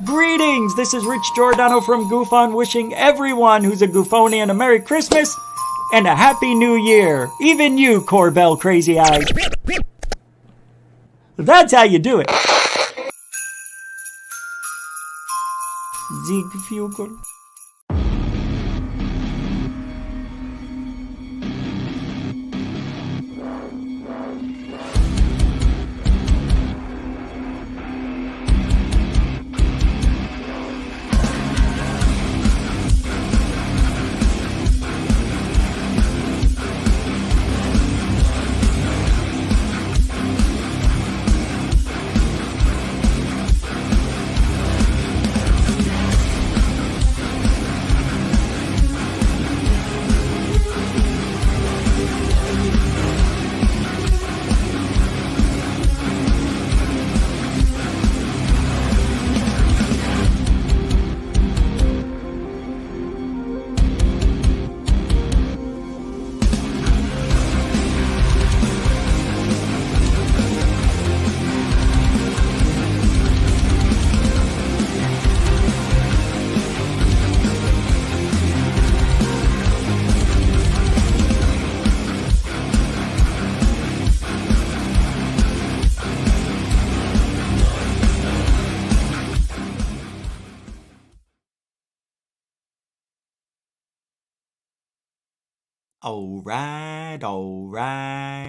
Greetings! This is Rich Giordano from Goofon wishing everyone who's a Goofonian a Merry Christmas and a Happy New Year. Even you, Corbell Crazy Eyes. That's how you do it. Ziegfugel.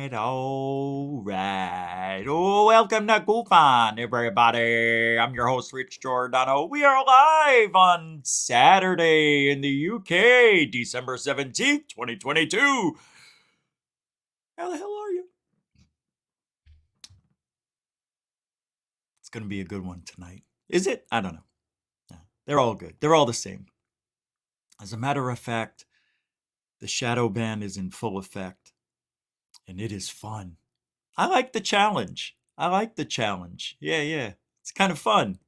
Alright. Oh, welcome to Goofon, everybody. I'm your host, Rich Giordano. We are live on Saturday in the UK, December 17th, 2022. How the hell are you? It's going to be a good one tonight. Is it? I don't know. No, they're all good. They're all the same. As a matter of fact, the shadow ban is in full effect, and it is fun. I like the challenge. Yeah. It's kind of fun.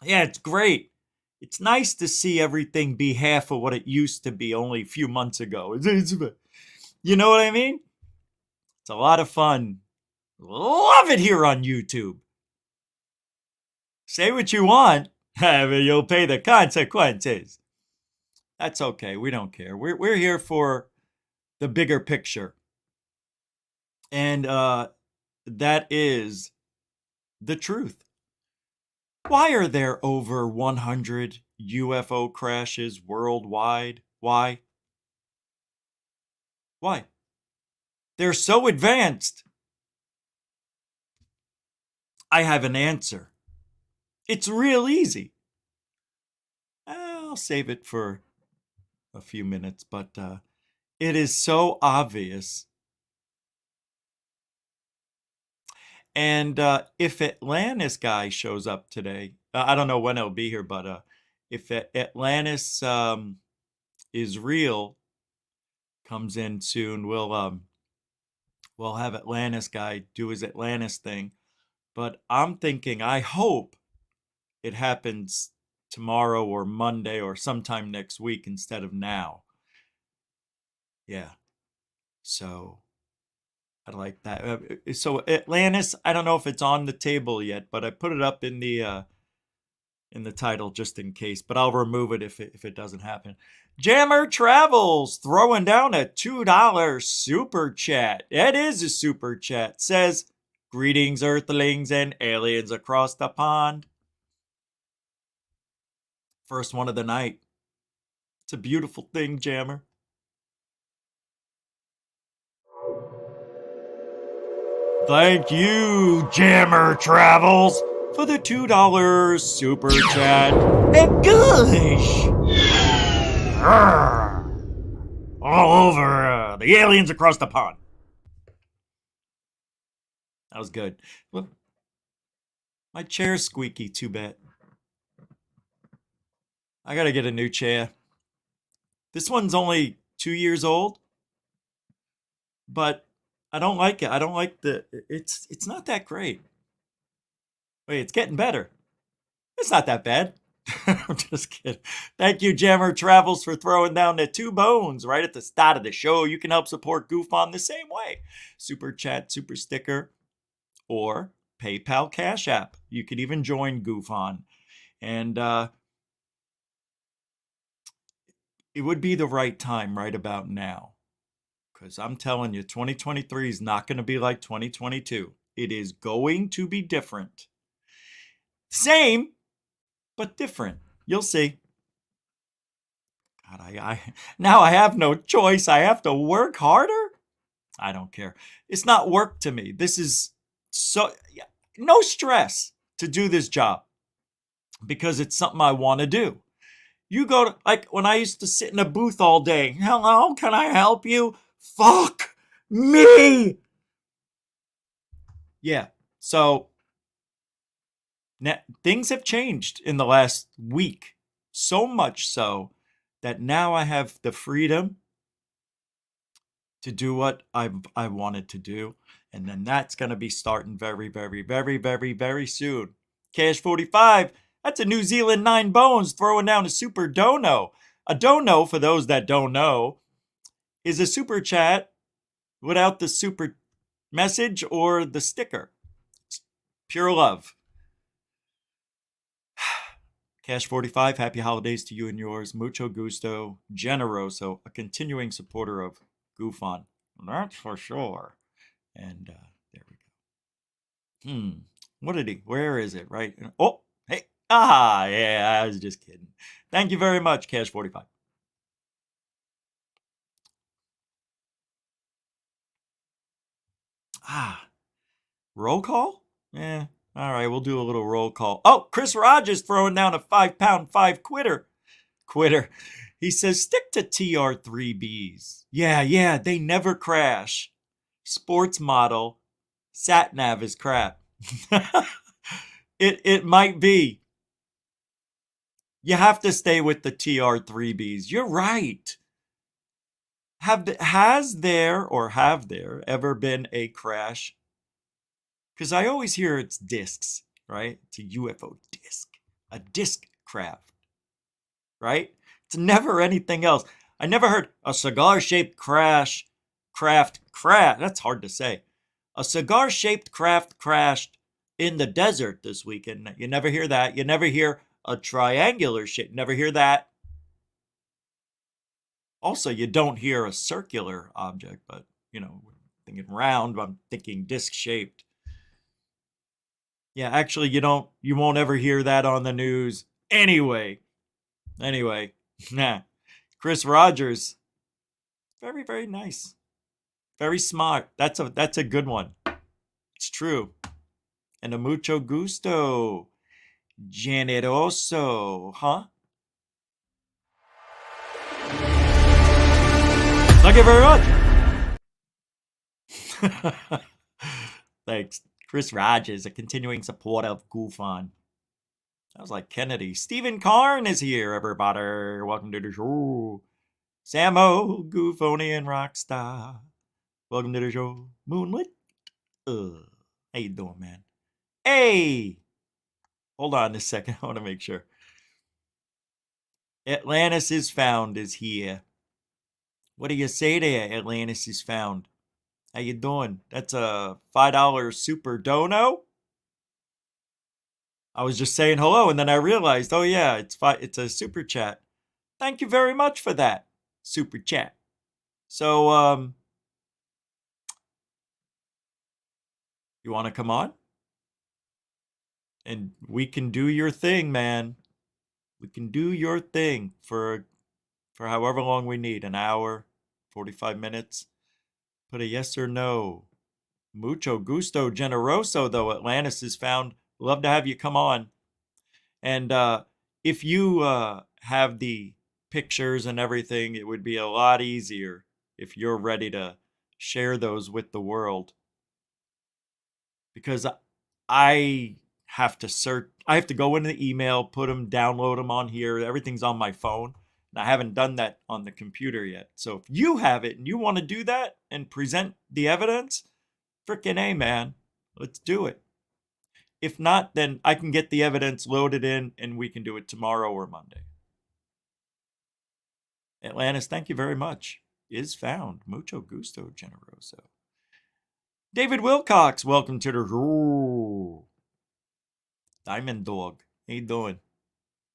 Yeah, it's great. It's nice to see everything be half of what it used to be only a few months ago. You know what I mean? It's a lot of fun. Love it here on YouTube. Say what you want, but you'll pay the consequences. That's okay. We don't care. We're here for the bigger picture. And that is the truth. Why are there over 100 UFO crashes worldwide? Why? They're so advanced. I have an answer. It's real easy. I'll save it for a few minutes, but it is so obvious. And if Atlantis guy shows up today, I don't know when he'll be here, but if Atlantis is real, comes in soon, we'll have Atlantis guy do his Atlantis thing. But I'm thinking, I hope it happens tomorrow or Monday or sometime next week instead of now. Yeah. So I like that. So Atlantis, I don't know if it's on the table yet, but I put it up in the title just in case, but I'll remove it if it doesn't happen. Jammer Travels throwing down a $2 super chat. It is a super chat. Says, greetings earthlings and aliens across the pond. First one of the night. It's a beautiful thing, Jammer. Thank you, Jammer Travels, for the $2 super chat. And gosh! All over the aliens across the pond. That was good. Well, my chair's squeaky, too bad. I gotta get a new chair. This one's only 2 years old, but I don't like it. I don't like it's not that great. Wait, it's getting better. It's not that bad. I'm just kidding. Thank you, Jammer Travels, for throwing down the 2 bones right at the start of the show. You can help support Goofon the same way. Super chat, super sticker, or PayPal Cash App. You could even join Goofon. And it would be the right time right about now. Because I'm telling you, 2023 is not going to be like 2022. It is going to be different. Same, but different. You'll see. God, now I have no choice. I have to work harder. I don't care. It's not work to me. This is no stress to do this job because it's something I want to do. You go to, like when I used to sit in a booth all day. Hello, can I help you? Fuck me. Yeah. So things have changed in the last week. So much so that now I have the freedom to do what I wanted to do. And then that's going to be starting very, very, very, very, very soon. Cash 45, that's a New Zealand 9 bones throwing down a super dono. A dono, for those that don't know, is a super chat without the super message or the sticker. It's pure love. Cash 45, happy holidays to you and yours. Mucho gusto, generoso, a continuing supporter of GoofOn. That's for sure. And there we go. What did he? Where is it? Right? Oh, hey. Ah, yeah, I was just kidding. Thank you very much, Cash 45. Roll call? Yeah. All right, we'll do a little roll call. Oh, Chris Rogers throwing down a 5-pound 5 quitter. He says, stick to TR3Bs. Yeah, they never crash. Sports model. Sat nav is crap. It might be. You have to stay with the TR3Bs. You're right. Have there ever been a crash? Because I always hear it's discs, right? It's a UFO disc, a disc craft, right? It's never anything else. I never heard a cigar-shaped craft. That's hard to say. A cigar-shaped craft crashed in the desert this weekend. You never hear that. You never hear a triangular shape. Never hear that. Also, you don't hear a circular object, but thinking round, I'm thinking disc-shaped. Yeah, actually, you won't ever hear that on the news anyway. Nah. Chris Rogers, very, very nice. Very smart. That's a good one. It's true. And a mucho gusto. Generoso, huh? Thank you very much. Thanks. Chris Rogers, a continuing supporter of GoofOn. That was like Kennedy. Stephen Karn is here, everybody. Welcome to the show. Samo, Goofonian Rockstar. Welcome to the show. Moonlit. How you doing, man? Hey! Hold on a second. I want to make sure. Atlantis is found is here. What do you say there? Atlantis is found. How you doing? That's a $5 super dono. I was just saying hello, and then I realized, oh yeah, it's a super chat. Thank you very much for that super chat. So, you want to come on? And we can do your thing, man. We can do your thing for however long we need, an hour, 45 minutes. Put a yes or no. Mucho gusto generoso, though. Atlantis is found. Love to have you come on. And if you have the pictures and everything, it would be a lot easier if you're ready to share those with the world. Because I have to search, I have to go into the email, put them, download them on here. Everything's on my phone. And I haven't done that on the computer yet. So if you have it and you want to do that and present the evidence, frickin' A, man, let's do it. If not, then I can get the evidence loaded in and we can do it tomorrow or Monday. Atlantis, thank you very much. Is found. Mucho gusto, generoso. David Wilcox, welcome to the show. Diamond Dog, how you doing?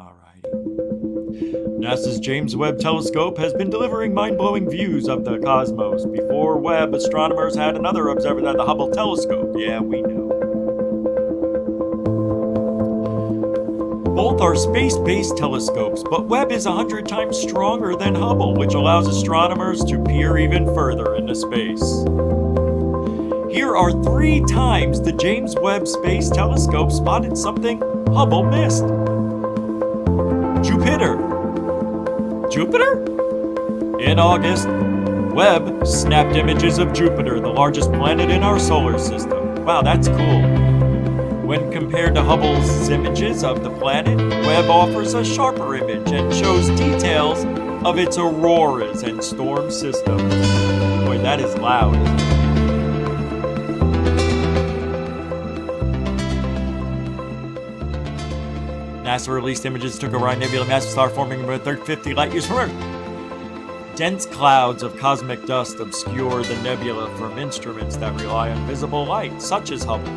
All right. NASA's James Webb Telescope has been delivering mind-blowing views of the cosmos. Before Webb, astronomers had another observer at the Hubble telescope. Yeah, we know. Both are space-based telescopes, but Webb is 100 times stronger than Hubble, which allows astronomers to peer even further into space. Here are 3 times the James Webb Space Telescope spotted something Hubble missed. Jupiter? In August, Webb snapped images of Jupiter, the largest planet in our solar system. Wow, that's cool. When compared to Hubble's images of the planet, Webb offers a sharper image and shows details of its auroras and storm systems. Boy, that is loud, isn't it? NASA released images took Orion Nebula, massive star forming about 50 light years from Earth. Dense clouds of cosmic dust obscure the nebula from instruments that rely on visible light, such as Hubble.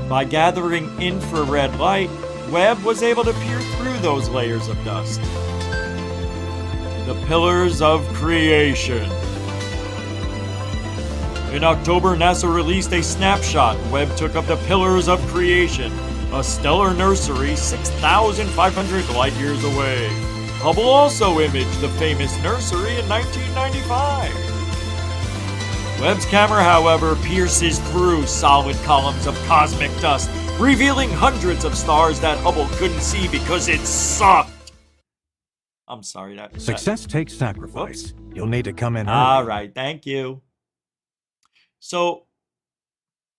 By gathering infrared light, Webb was able to peer through those layers of dust. The Pillars of Creation. In October, NASA released a snapshot Webb took of the Pillars of Creation, a stellar nursery 6,500 light years away. Hubble also imaged the famous nursery in 1995. Webb's camera, however, pierces through solid columns of cosmic dust, revealing hundreds of stars that Hubble couldn't see because it sucked. I'm sorry, that... Success takes sacrifice. Whoops. You'll need to come in early. All right, thank you. So,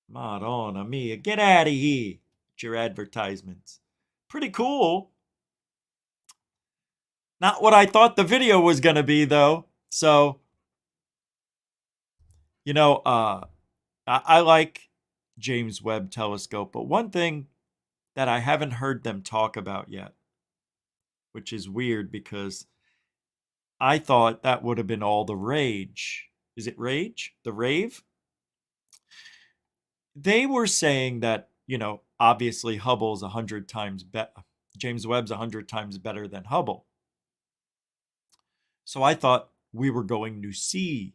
Madonna mia, get out of here. Your advertisements. Pretty cool. Not what I thought the video was going to be, though. So, you know, I like James Webb Telescope, but one thing that I haven't heard them talk about yet, which is weird because I thought that would have been all the rage. Is it rage? The rave? They were saying that, you know, obviously Hubble's 100 times better. James Webb's 100 times better than Hubble. So I thought we were going to see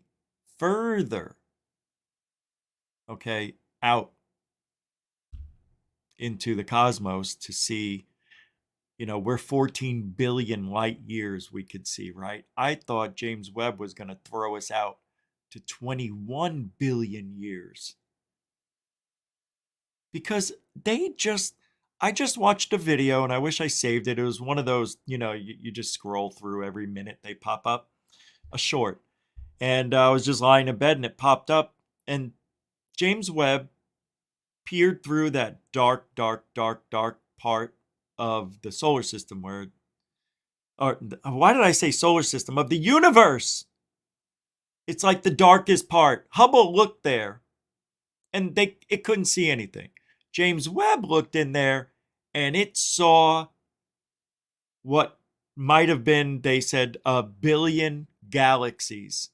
further, okay, out into the cosmos to see, you know, we're 14 billion light years we could see, right? I thought James Webb was going to throw us out to 21 billion years. Because I just watched a video and I wish I saved it. It was one of those, you know, you just scroll through every minute they pop up, a short. And I was just lying in bed and it popped up and James Webb peered through that dark part of the solar system why did I say solar system? Of the universe. It's like the darkest part. Hubble looked there and it couldn't see anything. James Webb looked in there and it saw what might have been, they said, 1 billion galaxies.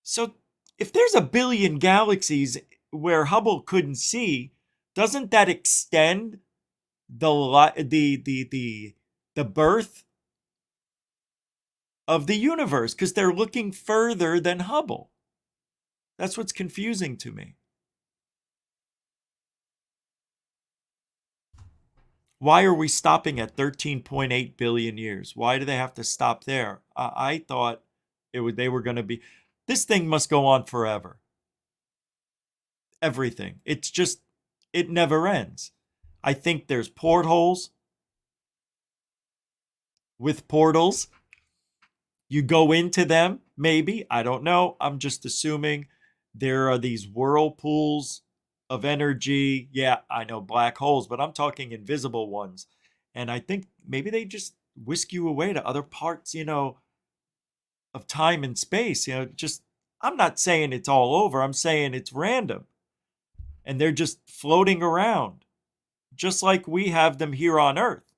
So if there's 1 billion galaxies where Hubble couldn't see, doesn't that extend the birth of the universe? Because they're looking further than Hubble. That's what's confusing to me. Why are we stopping at 13.8 billion years? Why do they have to stop there? I thought they were going to be... This thing must go on forever. Everything. It's just, it never ends. I think there's portholes. With portals. You go into them, maybe. I don't know. I'm just assuming there are these whirlpools of energy. Yeah, I know black holes, but I'm talking invisible ones. And I think maybe they just whisk you away to other parts, you know, of time and space. You know, just, I'm not saying it's all over. I'm saying it's random. And they're just floating around. Just like we have them here on Earth.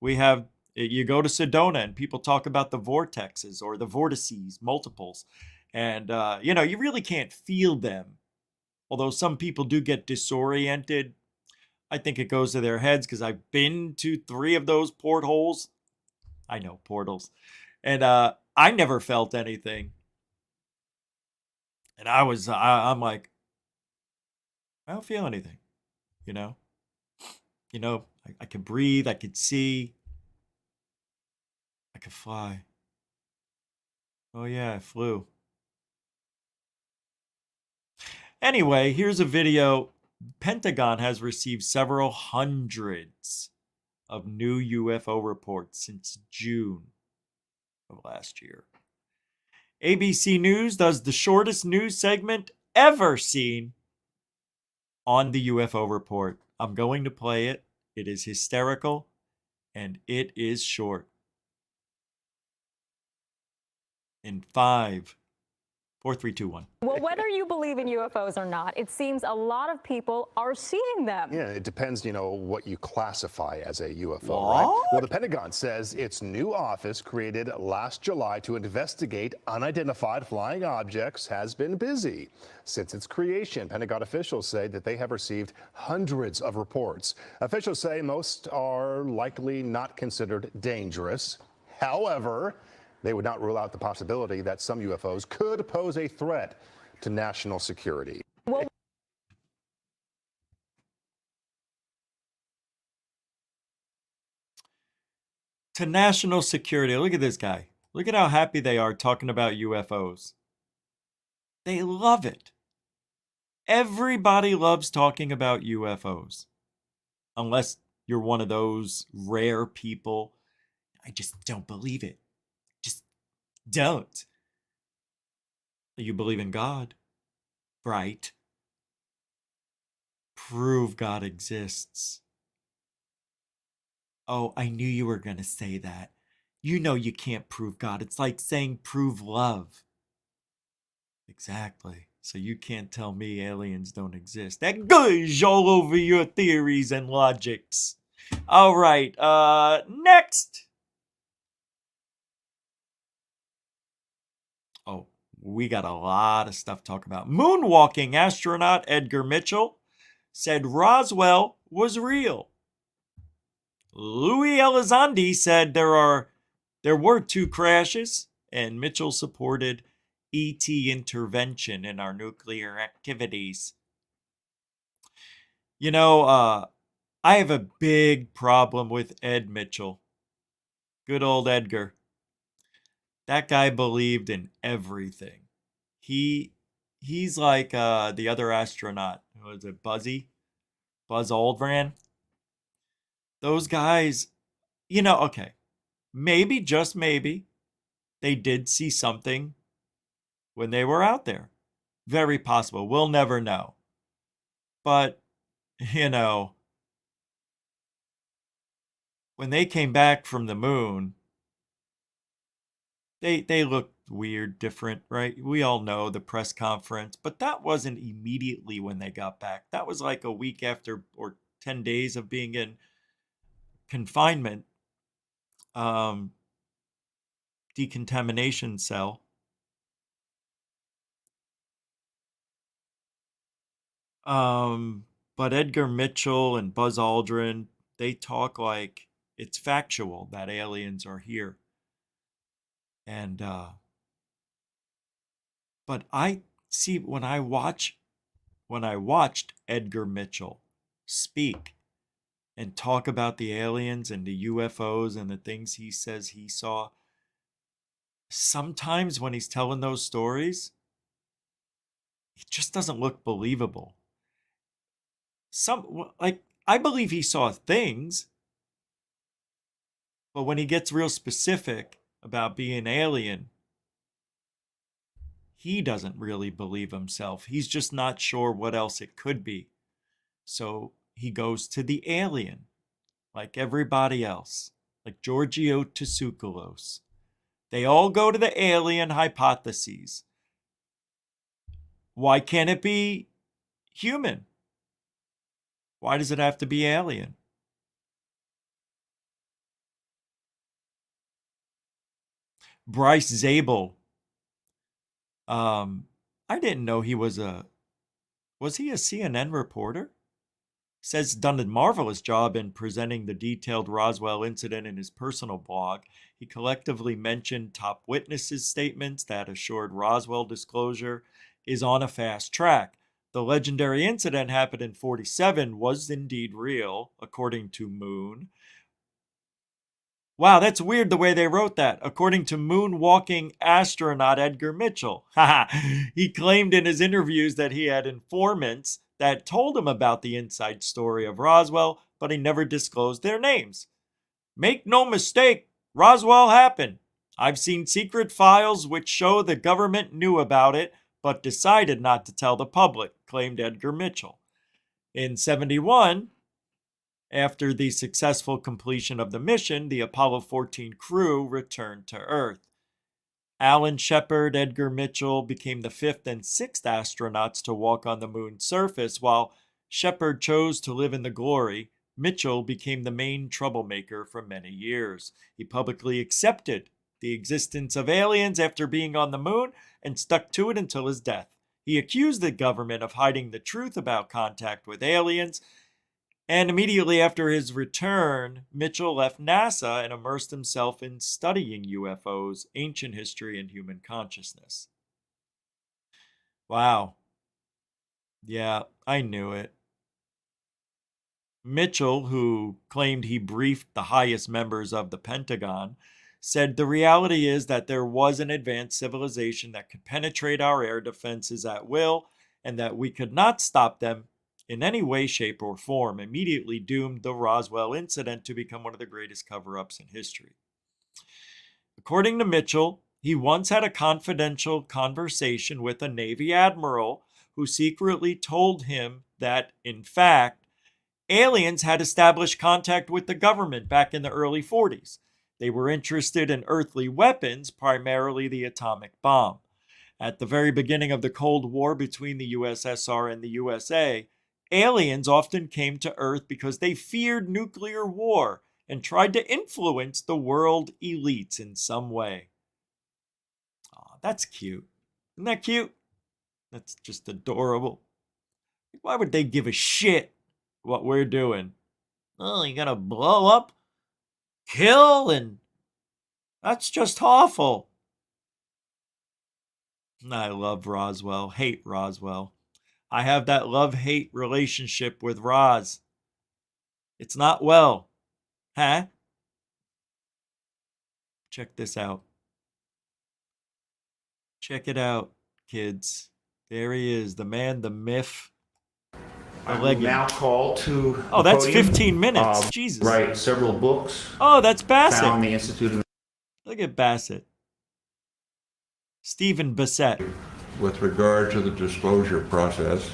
We have, you go to Sedona and people talk about the vortexes or the vortices, multiples. And, you know, you really can't feel them Although some people do get disoriented, I think it goes to their heads because I've been to 3 of those portholes. I know portals. And I never felt anything. And I'm like, I don't feel anything, you know? I could breathe, I could see, I could fly. Oh yeah, I flew. Anyway, here's a video. Pentagon has received several hundreds of new UFO reports since June of last year. ABC News does the shortest news segment ever seen on the UFO report. I'm going to play it. It is hysterical and it is short. In 5, 4, 3, 2, 1. Well, whether you believe in UFOs or not, it seems a lot of people are seeing them. Yeah, it depends, what you classify as a UFO, What? right? Well, the Pentagon says its new office, created last July to investigate unidentified flying objects, has been busy. Since its creation, Pentagon officials say that they have received hundreds of reports. Officials say most are likely not considered dangerous. However, they would not rule out the possibility that some UFOs could pose a threat to national security. Well, To national security. Look at this guy. Look at how happy they are talking about UFOs. They love it. Everybody loves talking about UFOs. Unless you're one of those rare people. I just don't believe it. Just don't. You believe in God, right? Prove God exists. Oh, I knew you were going to say that. You know you can't prove God. It's like saying prove love. Exactly. So you can't tell me aliens don't exist. That goes all over your theories and logics. All right, next. Oh, we got a lot of stuff to talk about. Moonwalking astronaut Edgar Mitchell said Roswell was real. Louis Elizondo said there were 2 crashes, and Mitchell supported ET intervention in our nuclear activities. I have a big problem with Ed Mitchell. Good old Edgar. That guy believed in everything. He's like the other astronaut. Was it Buzzy? Buzz Aldrin? Those guys, okay. Maybe, just maybe, they did see something when they were out there. Very possible. We'll never know. But, when they came back from the moon, they looked weird, different, right? We all know the press conference, but that wasn't immediately when they got back. That was like a week after or 10 days of being in confinement, decontamination cell. But Edgar Mitchell and Buzz Aldrin, they talk like it's factual that aliens are here. And but I see when I watched Edgar Mitchell speak and talk about the aliens and the UFOs and the things he says he saw, sometimes when he's telling those stories, it just doesn't look believable. I believe he saw things, but when he gets real specific about being alien, he doesn't really believe himself. He's just not sure what else it could be. So he goes to the alien, like everybody else, like Giorgio Tsoukalos. They all go to the alien hypotheses. Why can't it be human? Why does it have to be alien? Bryce Zabel. I didn't know he was a Was he a CNN reporter? Says done a marvelous job in presenting the detailed Roswell incident in his personal blog. He collectively mentioned top witnesses' statements that assured Roswell disclosure is on a fast track. The legendary incident happened in 47 was indeed real, according to Moon. Wow, that's weird the way they wrote that. According to moonwalking astronaut Edgar Mitchell. He claimed in his interviews that he had informants that told him about the inside story of Roswell, but he never disclosed their names. Make no mistake, Roswell happened. I've seen secret files which show the government knew about it, but decided not to tell the public, claimed Edgar Mitchell. In 71, after the successful completion of the mission, the Apollo 14 crew returned to Earth. Alan Shepard, Edgar Mitchell became the fifth and sixth astronauts to walk on the moon's surface. While Shepard chose to live in the glory, Mitchell became the main troublemaker for many years. He publicly accepted the existence of aliens after being on the moon and stuck to it until his death. He accused the government of hiding the truth about contact with aliens. And immediately after his return, Mitchell left NASA and immersed himself in studying UFOs, ancient history, and human consciousness. Wow. Yeah, I knew it. Mitchell, who claimed he briefed the highest members of the Pentagon, said the reality is that there was an advanced civilization that could penetrate our air defenses at will, and that we could not stop them in any way, shape, or form, immediately doomed the Roswell incident to become one of the greatest cover-ups in history. According to Mitchell, he once had a confidential conversation with a Navy admiral who secretly told him that, in fact, aliens had established contact with the government back in the early 40s. They were interested in earthly weapons, primarily the atomic bomb. At the very beginning of the Cold War between the USSR and the USA, aliens often came to Earth because they feared nuclear war and tried to influence the world elites in some way. Aw, that's cute. Isn't that cute? That's just adorable. Why would they give a shit what we're doing? Oh, you gotta blow up, kill, and that's just awful. I love Roswell, hate Roswell. I have that love-hate relationship with Roz. It's not well. Huh? Check this out. Check it out, kids. There he is, the man, the myth, the I will legend. now call to Oh, the that's podium, 15 minutes. Jesus. Write several books. Oh, that's Bassett. Found the Institute of Look at Bassett. Stephen Bassett. With regard to the disclosure process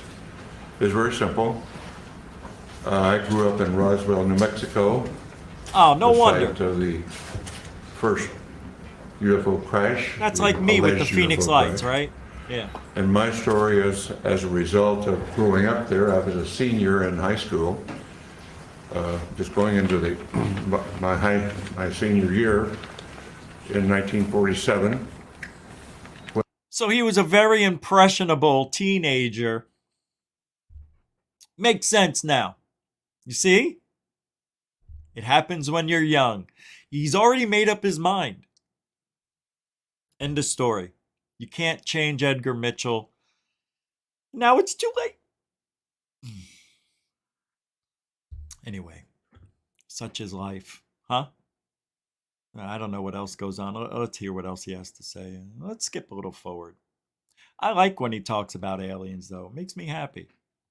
is very simple. I grew up in Roswell, New Mexico. Oh, no the wonder. Site of the first UFO crash. That's the like me with the alleged Phoenix UFO Lights, crash. right? Yeah. And my story is, as a result of growing up there, I was a senior in high school, just going into the my senior year in 1947. So he was a very impressionable teenager. Makes sense now. You see? It happens when you're young. He's already made up his mind. End of story. You can't change Edgar Mitchell. Now it's too late. Anyway, such is life. Huh? I don't know what else goes on. Let's hear what else he has to say. Let's skip a little forward. I like when he talks about aliens, though. It makes me happy.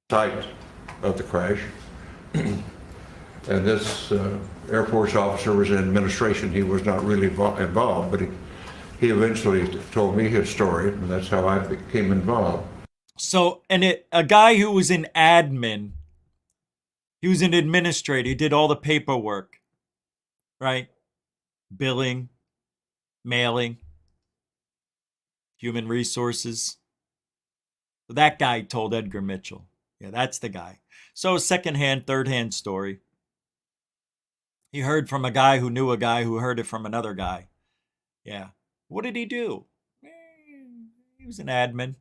Site of the crash. And this Air Force officer was in administration. He was not really involved, but he eventually told me his story, and that's how I became involved. So, a guy who was an admin, he was an administrator, he did all the paperwork, right? Billing, mailing, human resources. That guy told Edgar Mitchell. Yeah, that's the guy. So, second-hand, third-hand story. He heard from a guy who knew a guy who heard it from another guy. Yeah. What did he do? He was an admin.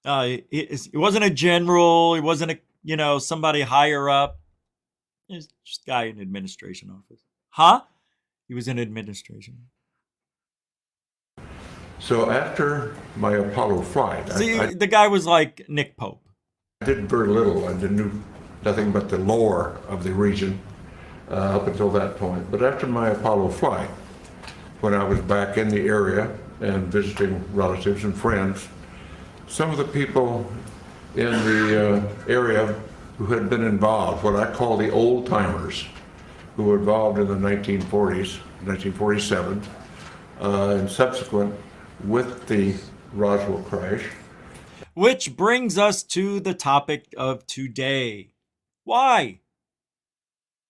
It wasn't a general. It wasn't a, somebody higher up. It's just a guy in administration office. Huh? He was in administration. So after my Apollo flight, See, I the guy was like Nick Pope. did very little. I knew nothing but the lore of the region up until that point. But after my Apollo flight, when I was back in the area and visiting relatives and friends, some of the people in the area who had been involved, what I call the old timers, who were involved in the 1940s, 1947, and subsequent with the Roswell crash. Which brings us to the topic of today. Why?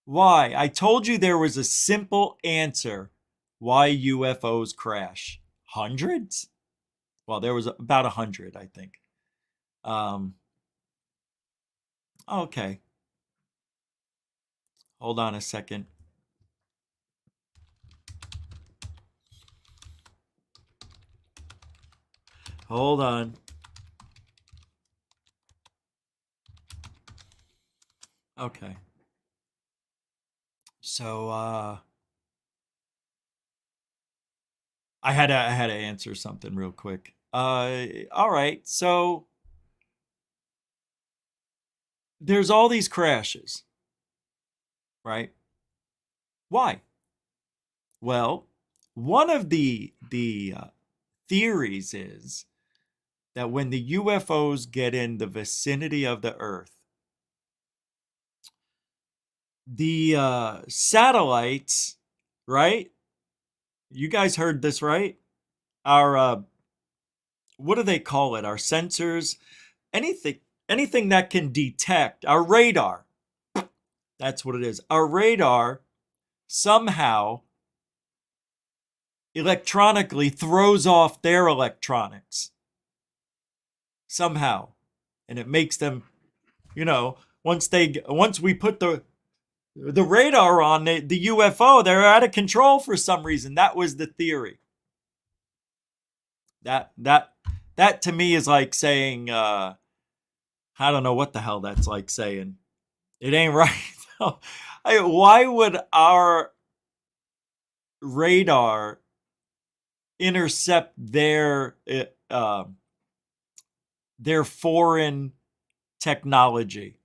Why? I told you there was a simple answer why UFOs crash. Hundreds? Well, there was about 100, I think. Okay. Hold on a second. Hold on. Okay. So I had to answer something real quick. All right. So there's all these crashes, right? Why? Well, one of the theories is that when the UFOs get in the vicinity of the Earth, the satellites, right? You guys heard this, right? Our what do they call it? Our sensors, anything that can detect our radar. That's what it is. Our radar somehow electronically throws off their electronics. Somehow. And it makes them, once we put the radar on the UFO, they're out of control for some reason. That was the theory. That to me is like saying, I don't know what the hell that's like saying. It ain't right. Why would our radar intercept their foreign technology?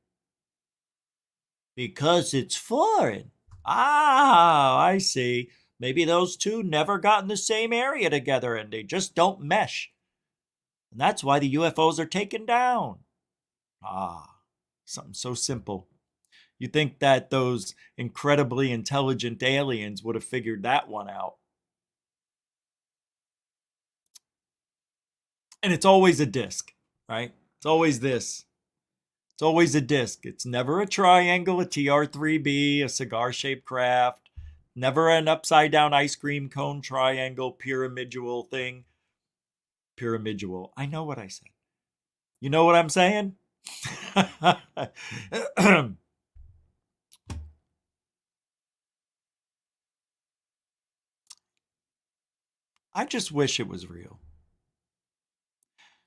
Because it's foreign. Ah, I see. Maybe those two never got in the same area together and they just don't mesh. And that's why the UFOs are taken down. Ah, something so simple. You think that those incredibly intelligent aliens would have figured that one out. And it's always a disc, right? It's always this. It's always a disc. It's never a triangle, a TR-3B, a cigar-shaped craft. Never an upside-down ice cream cone triangle, pyramidal thing. Pyramidal. I know what I said. You know what I'm saying? I just wish it was real.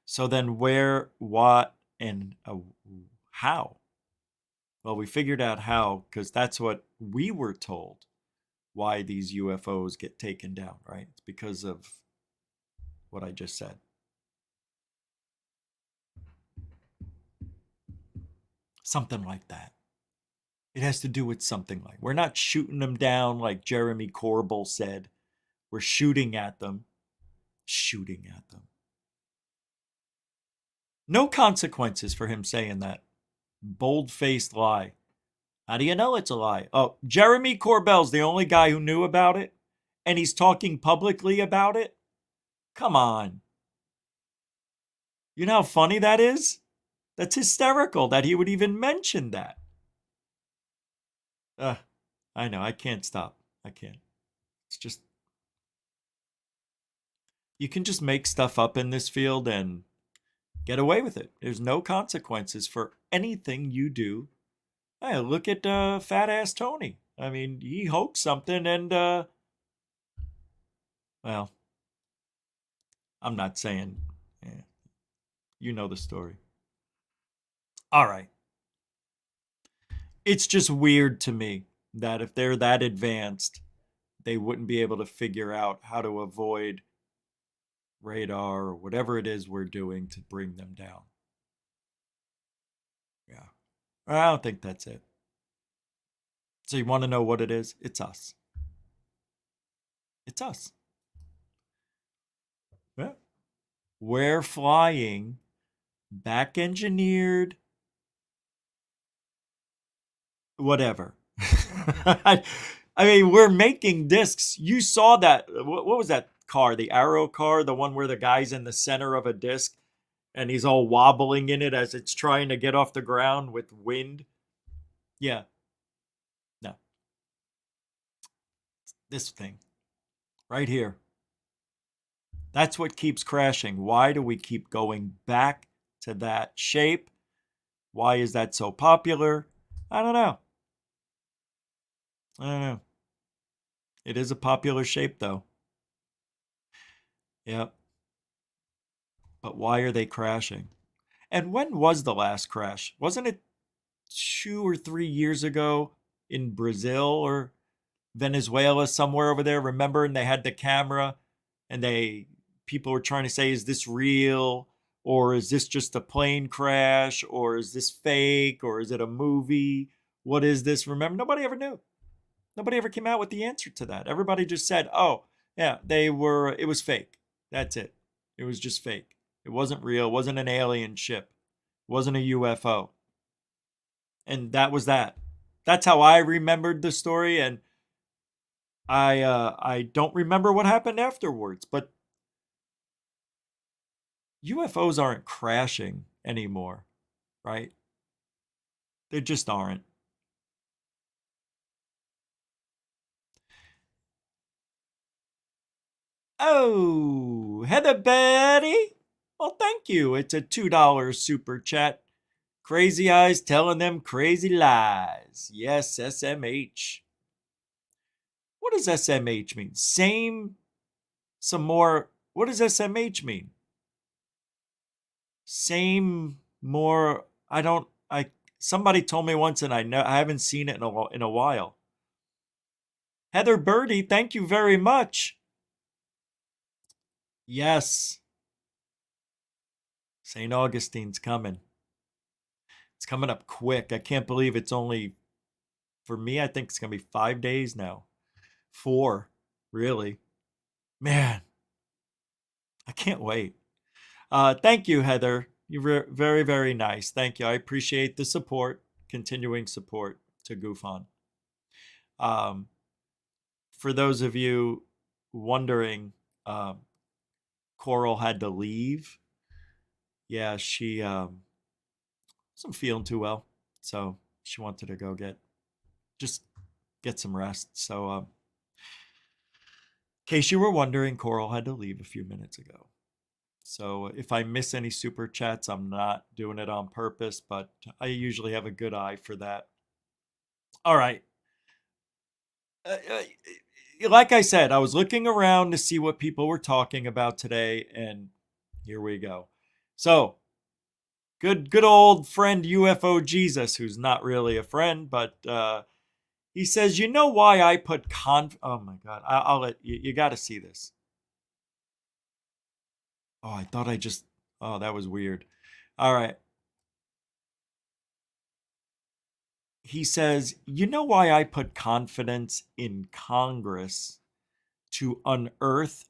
So then where, what, and how? Well, we figured out how because that's what we were told why these UFOs get taken down, right? It's because of what I just said. Something like that. It has to do with something like, we're not shooting them down like Jeremy Corbell said. We're shooting at them. Shooting at them. No consequences for him saying that. Bold-faced lie. How do you know it's a lie? Oh, Jeremy Corbell's the only guy who knew about it, and he's talking publicly about it? Come on. You know how funny that is? That's hysterical that he would even mention that. I know, I can't stop. I can't. It's just... You can just make stuff up in this field and get away with it. There's no consequences for anything you do. Hey, look at Fat Ass Tony. I mean, he hoaxed something and, well, I'm not saying, You know the story. All right. It's just weird to me that if they're that advanced, they wouldn't be able to figure out how to avoid radar or whatever it is we're doing to bring them down. Yeah. I don't think that's it. So you want to know what it is? It's us. It's us. Yeah. We're flying back engineered whatever. I mean, we're making discs. You saw that. What was that car? The Arrow car, the one where the guy's in the center of a disc and he's all wobbling in it as it's trying to get off the ground with wind. Yeah. No. This thing right here. That's what keeps crashing. Why do we keep going back to that shape? Why is that so popular? I don't know. I don't know. It is a popular shape, though. Yep. But why are they crashing? And when was the last crash? Wasn't it 2 or 3 years ago in Brazil or Venezuela, somewhere over there? Remember? And they had the camera and people were trying to say, is this real? Or is this just a plane crash? Or is this fake? Or is it a movie? What is this? Remember, nobody ever knew. Nobody ever came out with the answer to that. Everybody just said, oh, yeah, it was fake. That's it. It was just fake. It wasn't real. It wasn't an alien ship. It wasn't a UFO. And that was that. That's how I remembered the story. And I don't remember what happened afterwards. But UFOs aren't crashing anymore, right? They just aren't. Oh, Heather Betty. Well, thank you. It's a $2 super chat. Crazy eyes telling them crazy lies. Yes, SMH. What does SMH mean? Some more. What does SMH mean? Same, more. Somebody told me once and I haven't seen it in a while. Heather Birdie, thank you very much. Yes. St. Augustine's coming. It's coming up quick. I can't believe it's only, for me, I think it's going to be 5 days now. 4, really. Man, I can't wait. Thank you, Heather. You're very, very nice. Thank you. I appreciate the support, continuing support to Goof On. For those of you wondering, Coral had to leave. Yeah, she wasn't feeling too well, so she wanted to go get some rest. So, in case you were wondering, Coral had to leave a few minutes ago. So if I miss any super chats, I'm not doing it on purpose, but I usually have a good eye for that. All right. Like I said, I was looking around to see what people were talking about today, and here we go. So, good old friend UFO Jesus, who's not really a friend, but he says, you know why I put oh my God, I'll let you got to see this. Oh, I thought oh, that was weird. All right. He says, you know why I put confidence in Congress to unearth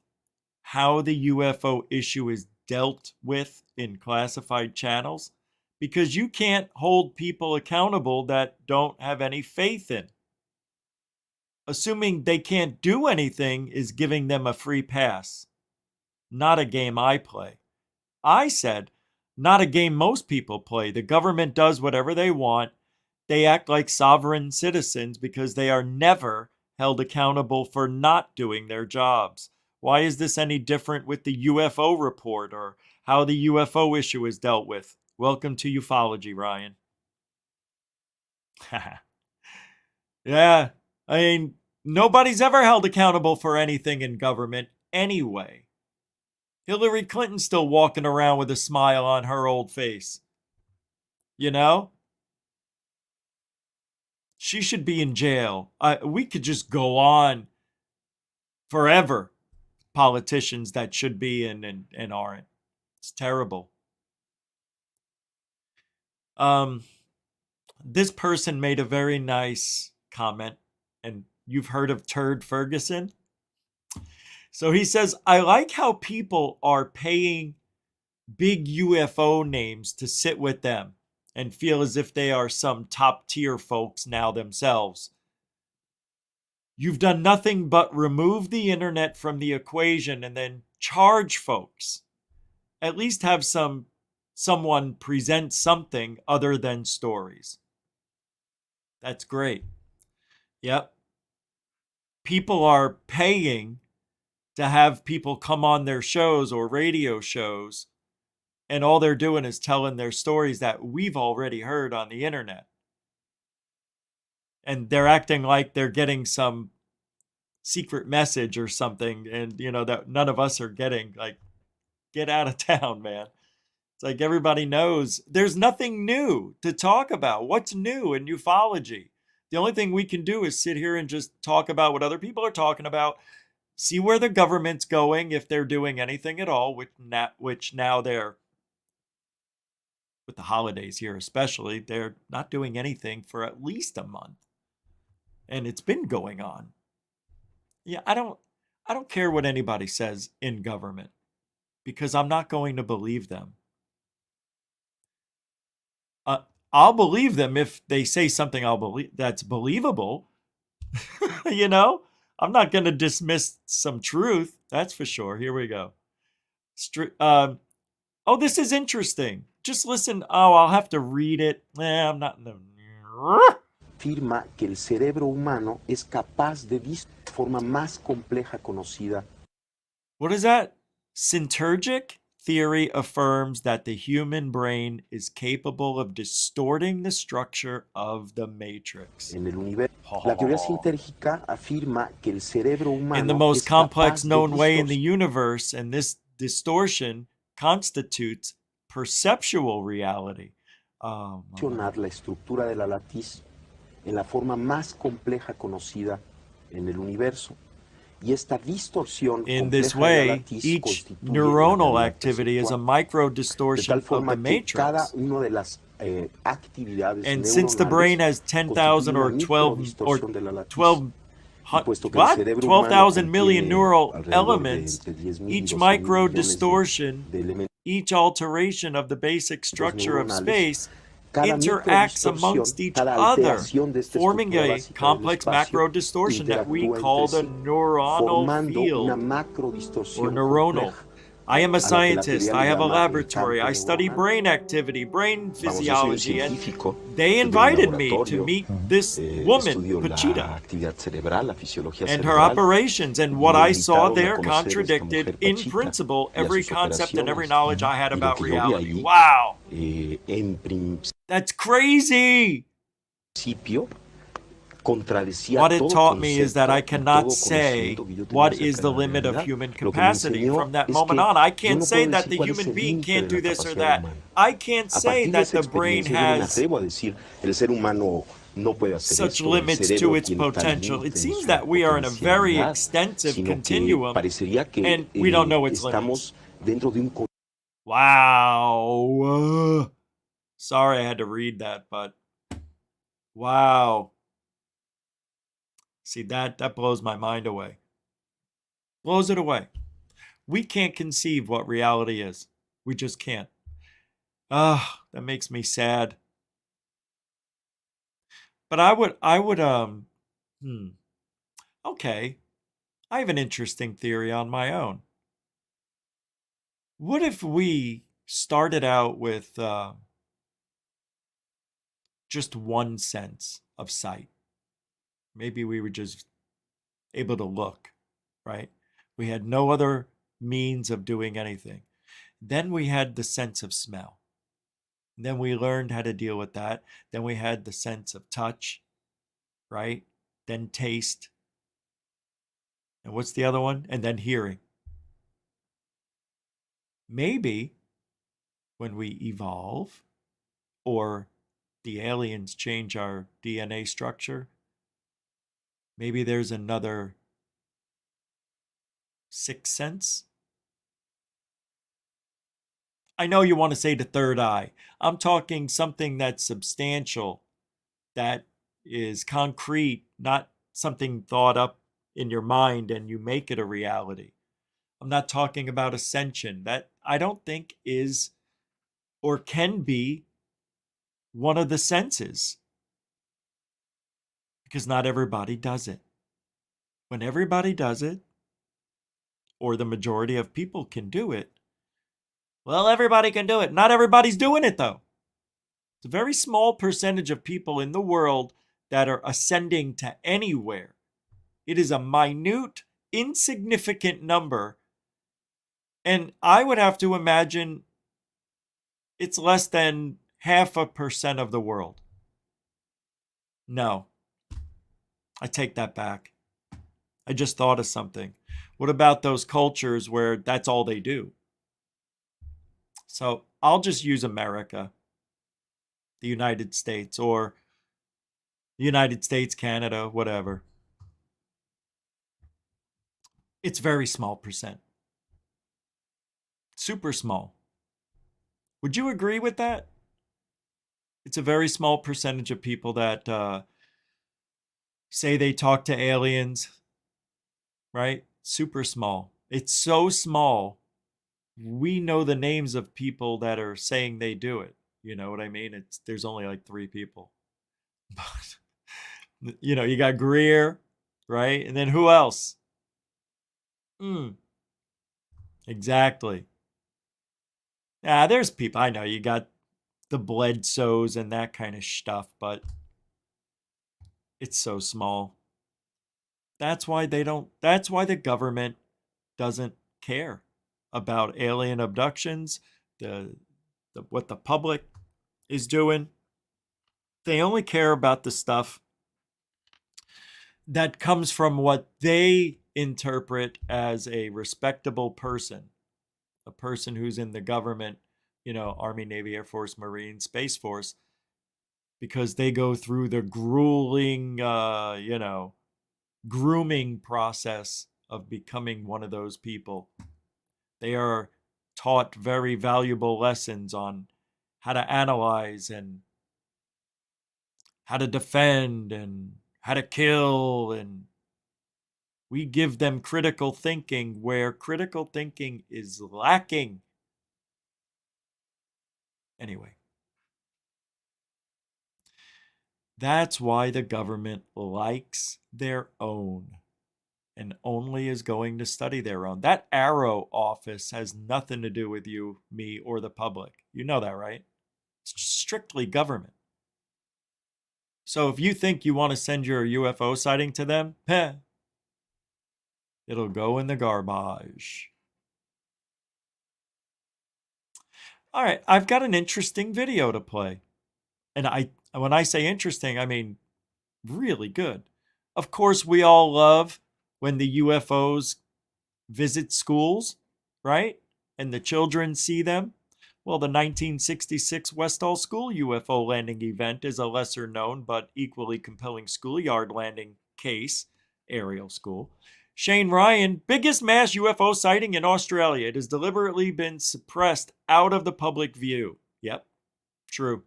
how the UFO issue is dealt with in classified channels? Because you can't hold people accountable that don't have any faith in. Assuming they can't do anything is giving them a free pass. Not a game I play. I said, not a game most people play. The government does whatever they want. They act like sovereign citizens because they are never held accountable for not doing their jobs. Why is this any different with the UFO report or how the UFO issue is dealt with? Welcome to ufology, Ryan. Yeah, I mean, nobody's ever held accountable for anything in government anyway. Hillary Clinton's still walking around with a smile on her old face. You know? She should be in jail. We could just go on forever. Politicians that should be in and aren't. It's terrible. This person made a very nice comment, and you've heard of Turd Ferguson. So he says, I like how people are paying big UFO names to sit with them and feel as if they are some top tier folks now themselves. You've done nothing but remove the internet from the equation and then charge folks. At least have someone present something other than stories. That's great. Yep. People are paying to have people come on their shows or radio shows, and all they're doing is telling their stories that we've already heard on the internet. And they're acting like they're getting some secret message or something, and that none of us are getting. Like, get out of town, man. It's like everybody knows there's nothing new to talk about. What's new in ufology? The only thing we can do is sit here and just talk about what other people are talking about, see where the government's going, if they're doing anything at all, which now they're, with the holidays here especially, they're not doing anything for at least a month. And it's been going on. Yeah, I don't care what anybody says in government, because I'm not going to believe them. I'll believe them if they say something that's believable. I'm not going to dismiss some truth. That's for sure. Here we go. Oh, this is interesting. Just listen. Oh, I'll have to read it. I'm not in the... Afirma que el cerebro humano es capaz de forma más compleja conocida. What is that? Synergic theory affirms that the human brain is capable of distorting the structure of the matrix. En el universo, la teoría sintérgica afirma que el cerebro humano in the most es complex capaz known de way in the universe, and this distortion constitutes perceptual reality. distorsionar la estructura de la latiz en la forma más compleja conocida en el universo. Y esta distorsión In this compleja de la way, latiz each constituye neuronal la realidad activity is a perceptual, micro de distortion tal of forma the que cada matrix. una de las actividades And since the brain has 10,000 or 12 or 12 12,000 million neural elements, each micro distortion, each alteration of the basic structure of space interacts amongst each other, forming a complex macro distortion that we call the neuronal field or neuronal. I am a scientist. I have a laboratory. I study brain activity, brain physiology, and they invited me to meet this woman, Pachita, and her operations. And what I saw there contradicted, in principle, every concept and every knowledge I had about reality. Wow! That's crazy! What it taught me is that I cannot say what is the limit of human capacity from that moment on. I can't say that the human being can't do this or that. I can't say that the brain has such limits to its potential. It seems that we are in a very extensive continuum, and we don't know its limits. Wow. Sorry I had to read that, but wow. See, that blows my mind away. Blows it away. We can't conceive what reality is. We just can't. Ah, that makes me sad. But okay. I have an interesting theory on my own. What if we started out with just one sense of sight? Maybe we were just able to look, right? We had no other means of doing anything. Then we had the sense of smell. Then we learned how to deal with that. Then we had the sense of touch, right? Then taste. And what's the other one? And then hearing. maybe when we evolve or the aliens change our DNA structure, maybe there's another sixth sense. I know you want to say the third eye. I'm talking something that's substantial, that is concrete, not something thought up in your mind and you make it a reality. I'm not talking about ascension. That I don't think is or can be one of the senses, because not everybody does it. When everybody does it, or the majority of people can do it, well, everybody can do it. Not everybody's doing it, though. It's a very small percentage of people in the world that are ascending to anywhere. It is a minute, insignificant number. And I would have to imagine it's less than 0.5% of the world. No, I take that back. I just thought of something. What about those cultures where that's all they do? So I'll just use America, the United States, or the United States, Canada, whatever. It's very small percent. Super small. Would you agree with that? It's a very small percentage of people that say they talk to aliens, right? Super small. It's so small. We know the names of people that are saying they do it. You know what I mean? There's only like 3 people. But you got Greer, right? And then who else? Exactly. There's people. I know you got the Bledsoes and that kind of stuff, but it's so small. That's why the government doesn't care about alien abductions, what the public is doing. They only care about the stuff that comes from what they interpret as a respectable person, a person who's in the government, Army, Navy, Air Force, Marine, Space Force, because they go through the grueling, grooming process of becoming one of those people. They are taught very valuable lessons on how to analyze and how to defend and how to kill, and we give them critical thinking where critical thinking is lacking. Anyway, that's why the government likes their own and only is going to study their own. That Arrow office has nothing to do with you, me, or the public. You know that, right? It's strictly government. So if you think you want to send your UFO sighting to them, it'll go in the garbage. All right, I've got an interesting video to play. And when I say interesting, I mean really good. Of course, we all love when the UFOs visit schools, right? And the children see them. Well, the 1966 Westall School UFO landing event is a lesser known but equally compelling schoolyard landing case, aerial school. Shane Ryan, biggest mass UFO sighting in Australia. It has deliberately been suppressed out of the public view. Yep, true.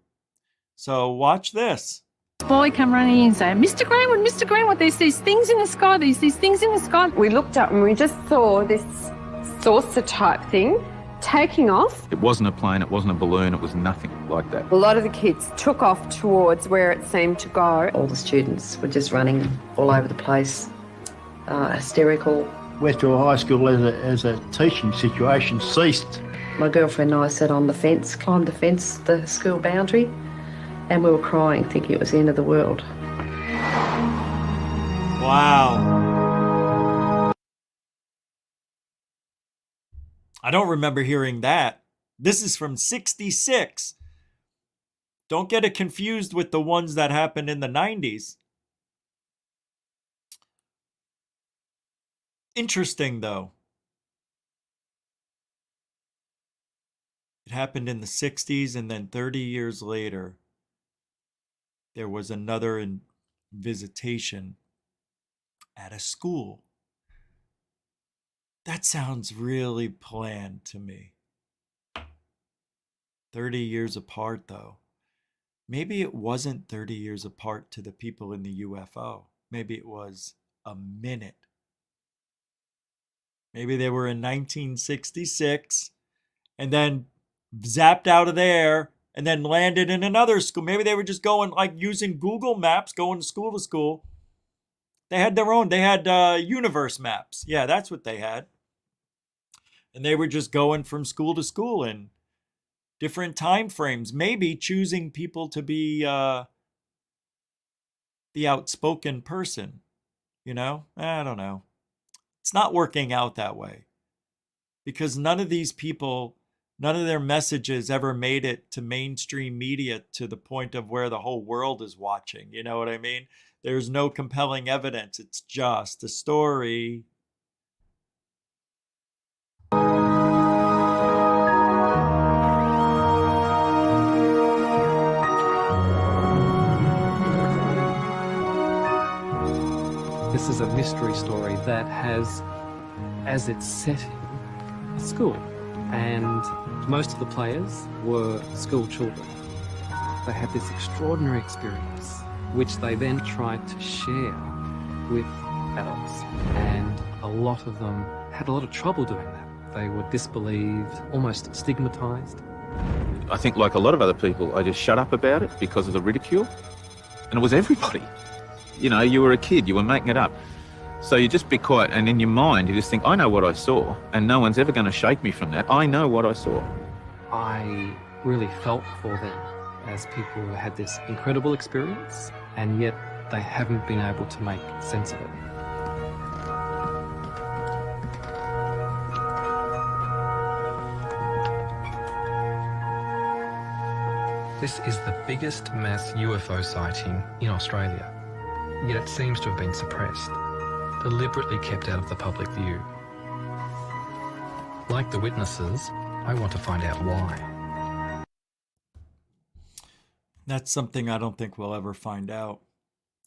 So watch this. Boy come running in and say, Mr. Greenwood, there's these things in the sky, these things in the sky. We looked up and we just saw this saucer type thing taking off. It wasn't a plane, it wasn't a balloon, it was nothing like that. A lot of the kids took off towards where it seemed to go. All the students were just running all over the place, hysterical. Westall High School as a teaching situation ceased. My girlfriend and I sat on the fence, climbed the fence, the school boundary, and we were crying, thinking it was the end of the world. Wow. I don't remember hearing that. This is from 66. Don't get it confused with the ones that happened in the 90s. Interesting, though. It happened in the 60s, and then 30 years later, there was another visitation at a school. That sounds really planned to me. 30 years apart, though. Maybe it wasn't 30 years apart to the people in the UFO. Maybe it was a minute. Maybe they were in 1966 and then zapped out of there and then landed in another school. Maybe they were just going, like, using Google Maps, going to school. They had their own. They had universe maps. Yeah, that's what they had. And they were just going from school to school in different time frames, maybe choosing people to be the outspoken person. You know? I don't know. It's not working out that way. Because none of these people, none of their messages ever made it to mainstream media to the point of where the whole world is watching. You know what I mean? There's no compelling evidence. It's just a story. This is a mystery story that has, as its setting, a school. And most of the players were school children. They had this extraordinary experience, which they then tried to share with adults. And a lot of them had a lot of trouble doing that. They were disbelieved, almost stigmatized. I think, like a lot of other people, I just shut up about it because of the ridicule. And it was everybody. You know, you were a kid, you were making it up. So you just be quiet, and in your mind, you just think, I know what I saw, and no one's ever going to shake me from that. I know what I saw. I really felt for them as people who had this incredible experience, and yet they haven't been able to make sense of it. This is the biggest mass UFO sighting in Australia, yet it seems to have been suppressed, deliberately kept out of the public view. Like the witnesses, I want to find out why. That's something I don't think we'll ever find out.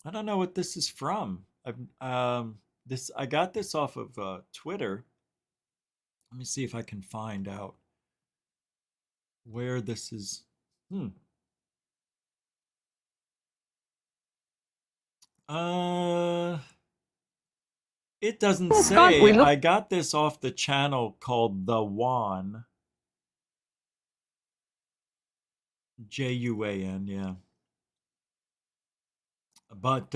I don't know what this is from. I got this off of Twitter. Let me see if I can find out where this is. It doesn't say. I got this off the channel called The Juan. Juan, yeah. But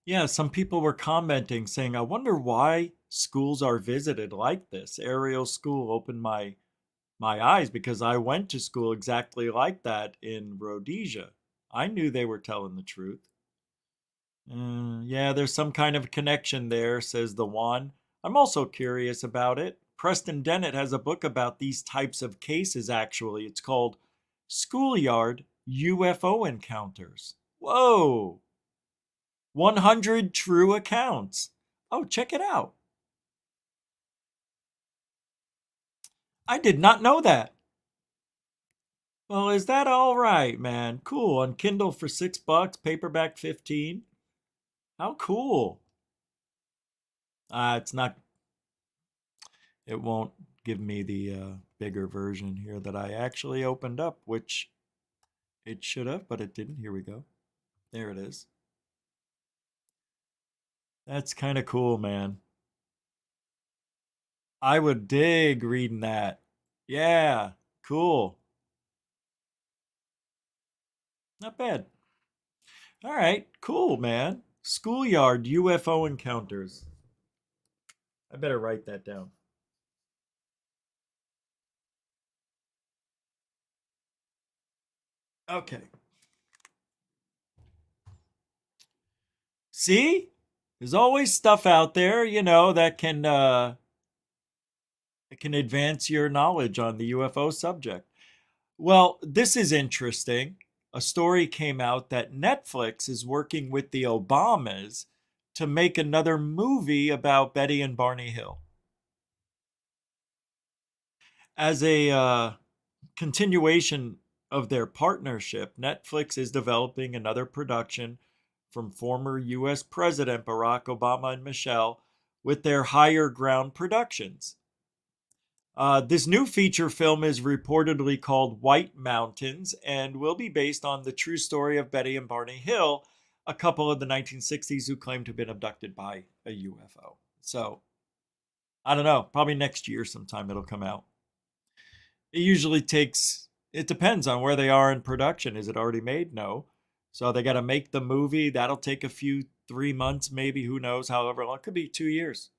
yeah, some people were commenting saying, I wonder why schools are visited like this. Ariel School opened my eyes, because I went to school exactly like that in Rhodesia. I knew they were telling the truth. Yeah, there's some kind of connection there, says the one. I'm also curious about it. Preston Dennett has a book about these types of cases, actually. It's called Schoolyard UFO Encounters. Whoa! 100 true accounts. Oh, check it out. I did not know that. Well, is that all right, man? Cool. On Kindle for $6, paperback 15. How cool. It's not, it won't give me the bigger version here that I actually opened up, which it should have, but it didn't. Here we go. There it is. That's kind of cool, man. I would dig reading that. Yeah, cool. Not bad. All right, cool, man. Schoolyard UFO Encounters. I better write that down. Okay. See? There's always stuff out there, you know, that can advance your knowledge on the UFO subject. Well, this is interesting. A story came out that Netflix is working with the Obamas to make another movie about Betty and Barney Hill. As a continuation of their partnership, Netflix is developing another production from former U.S. President Barack Obama and Michelle with their Higher Ground Productions. This new feature film is reportedly called White Mountains and will be based on the true story of Betty and Barney Hill, a couple of the 1960s who claimed to have been abducted by a UFO. So, I don't know, probably next year sometime it'll come out. It usually takes, it depends on where they are in production. Is it already made? No. So they got to make the movie. That'll take a few, 3 months, maybe, who knows, however long. It could be 2 years.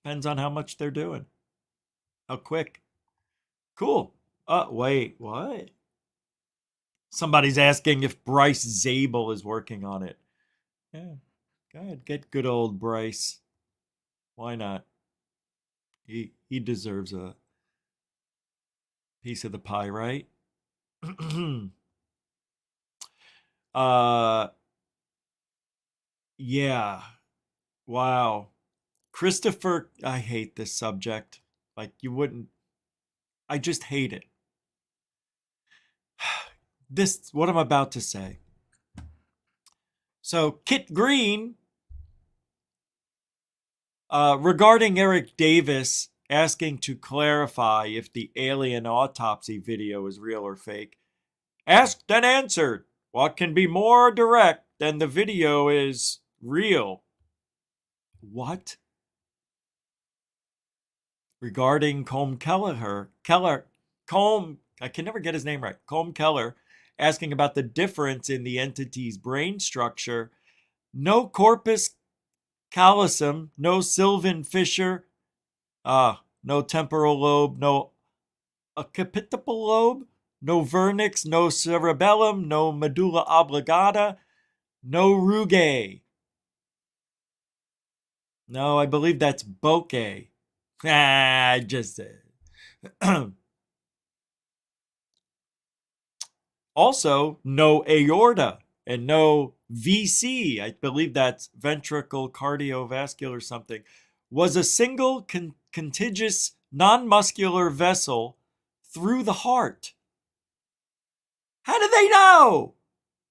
Depends on how much they're doing. How quick. Cool. Wait, what? Somebody's asking if Bryce Zabel is working on it. Yeah, go ahead. Get good old Bryce. Why not? He deserves a piece of the pie, right? Yeah. Wow. Christopher, I hate this subject. Like, you wouldn't. I just hate it. This, what I'm about to say. So, Kit Green, regarding Eric Davis asking to clarify if the alien autopsy video is real or fake, asked and answered. What can be more direct than the video is real? What? Regarding Colm I can never get his name right. Colm Keller, asking about the difference in the entity's brain structure. No corpus callosum, no Sylvan fissure, no temporal lobe, no occipital lobe, no vernix, no cerebellum, no medulla oblongata, no rugae. No, I believe that's bokeh. I just said. Also, no aorta and no VC. I believe that's ventricle cardiovascular something. Was a single contiguous non-muscular vessel through the heart. How do they know?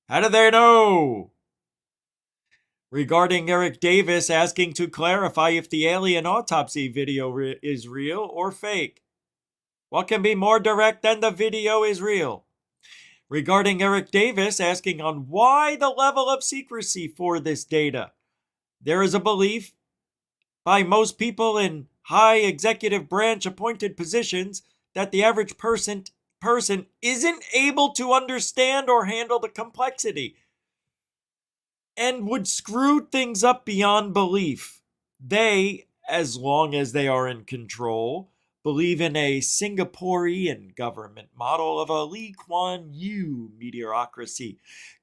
How do they know? Regarding Eric Davis asking to clarify if the alien autopsy video is real or fake. What can be more direct than the video is real? Regarding Eric Davis asking on why the level of secrecy for this data. There is a belief by most people in high executive branch appointed positions that the average person isn't able to understand or handle the complexity and would screw things up beyond belief. They, as long as they are in control, believe in a Singaporean government model of a Lee Kuan Yew meteorocracy,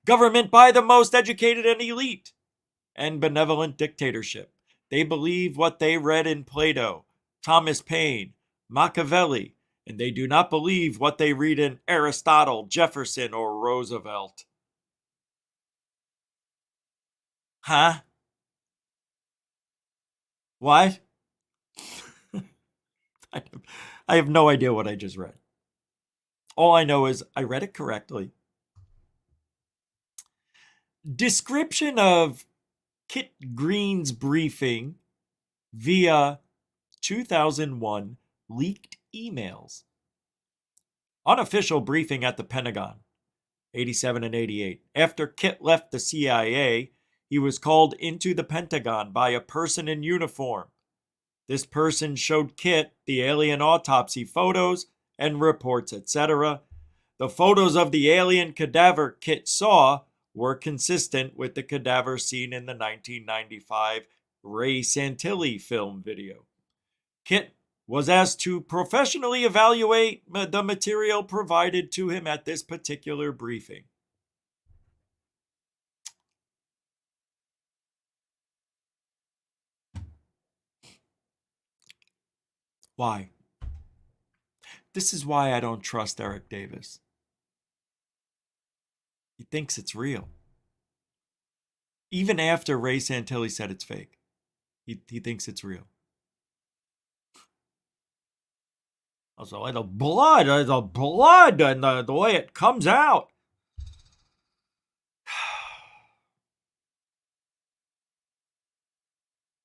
government by the most educated and elite, and benevolent dictatorship. They believe what they read in Plato, Thomas Paine, Machiavelli, and they do not believe what they read in Aristotle, Jefferson, or Roosevelt. Huh? What? I have no idea what I just read. All I know is I read it correctly. Description of Kit Green's briefing via 2001 leaked emails. Unofficial briefing at the Pentagon, 87 and 88. After Kit left the CIA, he was called into the Pentagon by a person in uniform. This person showed Kit the alien autopsy photos and reports, etc. The photos of the alien cadaver Kit saw were consistent with the cadaver seen in the 1995 Ray Santilli film video. Kit was asked to professionally evaluate the material provided to him at this particular briefing. Why? This is why I don't trust Eric Davis. He thinks it's real. Even after Ray Santilli said it's fake, he thinks it's real. Also, the blood, and the way it comes out.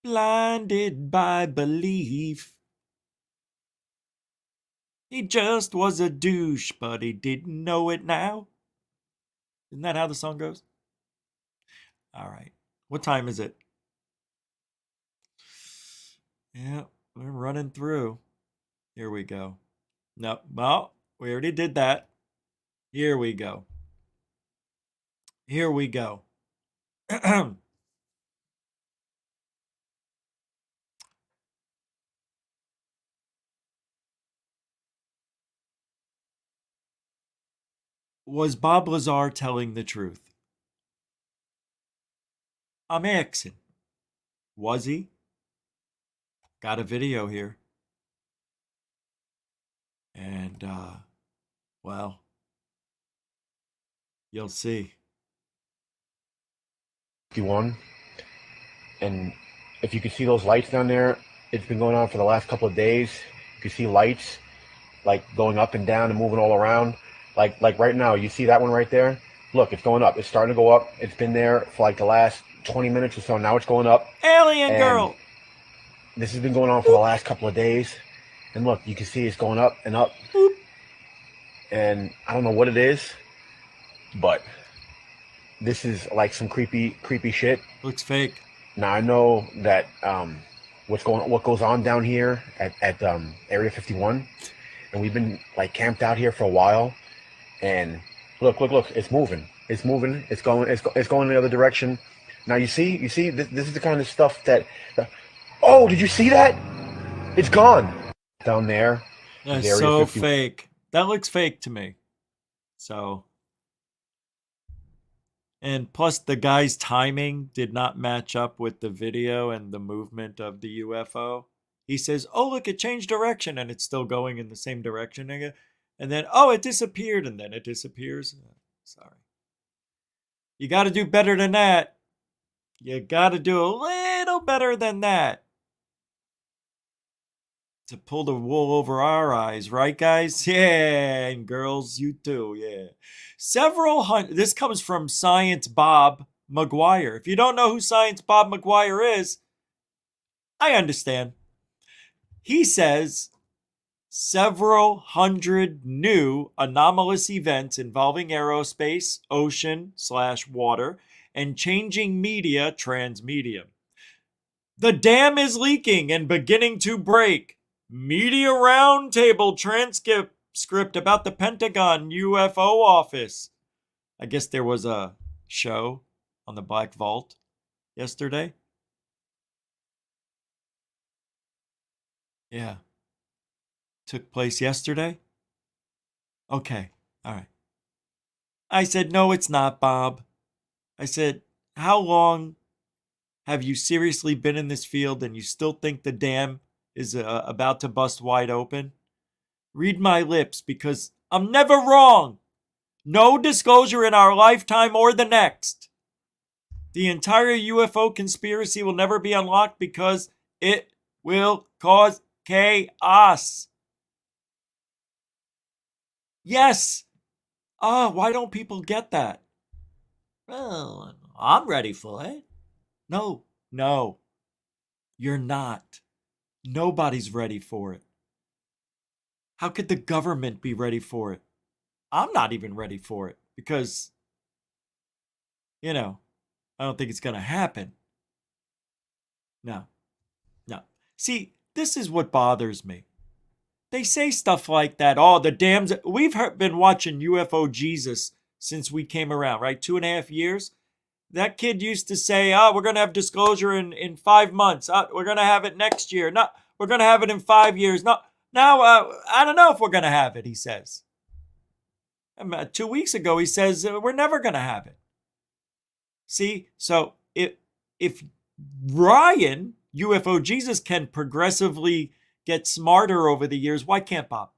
Blinded by belief. He just was a douche, but he didn't know it now. Isn't that how the song goes? All right. What time is it? Yeah, we're running through. Here we go. No, well, we already did that. Here we go. Here we go. Was Bob Lazar telling the truth? I'm asking. Was he? Got a video here. And, well, you'll see. 51. And if you can see those lights down there, it's been going on for the last couple of days. You can see lights like going up and down and moving all around. Like right now, you see that one right there? Look, it's going up. It's starting to go up. It's been there for like the last 20 minutes or so. Now it's going up. Alien girl! This has been going on for the last couple of days. And look, you can see it's going up and up. Boop. And I don't know what it is, but this is like some creepy shit. Looks fake. Now I know that what goes on down here at Area 51, and we've been like camped out here for a while. And look, it's moving. It's moving. It's going the other direction. Now you see this is the kind of stuff that. Oh, did you see that? It's gone down there. That's so fake. That looks fake to me. So. And plus the guy's timing did not match up with the video and the movement of the UFO. He says, oh, look, it changed direction, and it's still going in the same direction again. And then, oh, it disappeared, and then it disappears. Sorry. You got to do better than that. You got to do a little better than that. To pull the wool over our eyes, right, guys? Yeah, and girls, you too, yeah. Several hundred, this comes from Science Bob McGuire. If you don't know who Science Bob McGuire is, I understand. He says several hundred new anomalous events involving aerospace, ocean/water, and changing media transmedium. The dam is leaking and beginning to break. Media roundtable transcript about the Pentagon UFO office. I guess there was a show on the Black Vault yesterday. Yeah. Took place yesterday? Okay. All right. I said, no, it's not, Bob. I said, how long have you seriously been in this field and you still think the dam is about to bust wide open? Read my lips, because I'm never wrong. No disclosure in our lifetime or the next. The entire UFO conspiracy will never be unlocked because it will cause chaos. Yes. Why don't people get that? Well, I'm ready for it. No. You're not. Nobody's ready for it. How could the government be ready for it? I'm not even ready for it because, I don't think it's going to happen. No. See, this is what bothers me. They say stuff like that. Oh, the dams. We've been watching UFO Jesus since we came around, right? 2.5 years. That kid used to say, we're going to have disclosure in 5 months. We're going to have it next year. No, we're going to have it in 5 years. No, now, I don't know if we're going to have it, he says. 2 weeks ago, he says, we're never going to have it. See, so if Ryan, UFO Jesus, can progressively get smarter over the years, why can't Bob?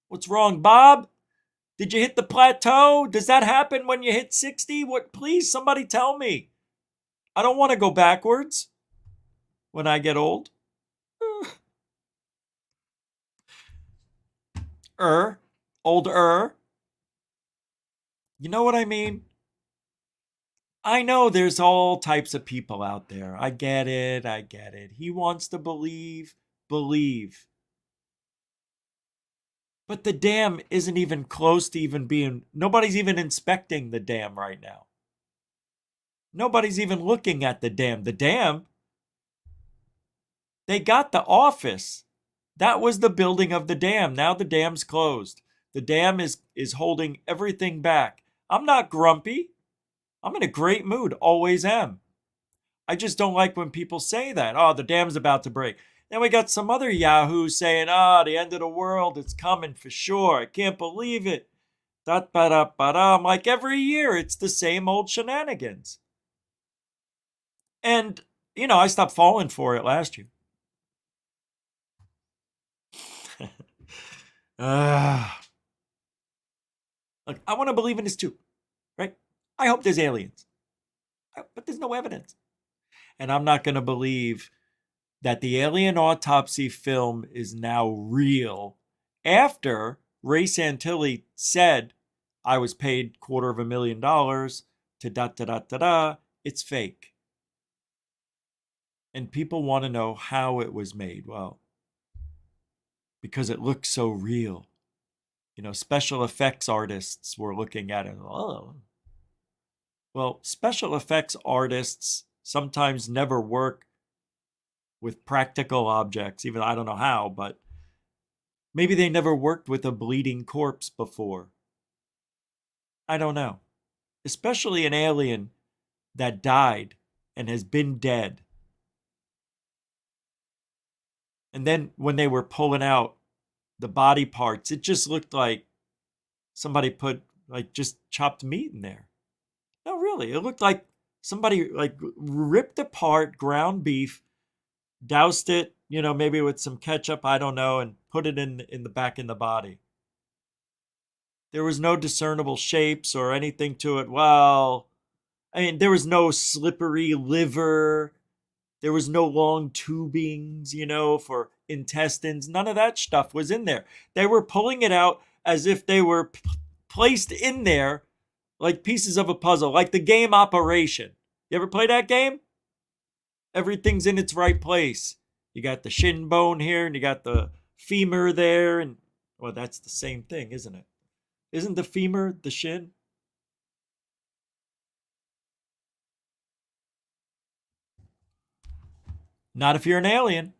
What's wrong, Bob? Did you hit the plateau? Does that happen when you hit 60? What? Please, somebody tell me. I don't want to go backwards when I get old. older. You know what I mean? I know there's all types of people out there. I get it. He wants to believe. But the dam isn't even close to even being, nobody's even inspecting the dam right now. Nobody's even looking at the dam. The dam, they got the office. That was the building of the dam. Now the dam's closed. The dam is holding everything back. I'm not grumpy. I'm in a great mood. Always am. I just don't like when people say that. Oh, the dam's about to break. Then we got some other yahoos saying, the end of the world, it's coming for sure. I can't believe it. I'm like, every year, it's the same old shenanigans. And, I stopped falling for it last year. Look, I want to believe in this too, right? I hope there's aliens, but there's no evidence. And I'm not going to believe that the alien autopsy film is now real after Ray Santilli said, I was paid $250,000 to it's fake. And people want to know how it was made. Well, because it looks so real. Special effects artists were looking at it. Oh. Well, special effects artists sometimes never work with practical objects, even I don't know how, but maybe they never worked with a bleeding corpse before. I don't know. Especially an alien that died and has been dead. And then when they were pulling out the body parts, it just looked like somebody put just chopped meat in there. No, really. It looked like somebody ripped apart ground beef, doused it, maybe with some ketchup, I don't know, and put it in the back in the body. There was no discernible shapes or anything to it. Well, there was no slippery liver. There was no long tubings, for intestines. None of that stuff was in there. They were pulling it out as if they were placed in there like pieces of a puzzle, like the game Operation. You ever play that game? Everything's in its right place. You got the shin bone here, and you got the femur there, and well, that's the same thing, isn't it? Isn't the femur the shin? Not if you're an alien.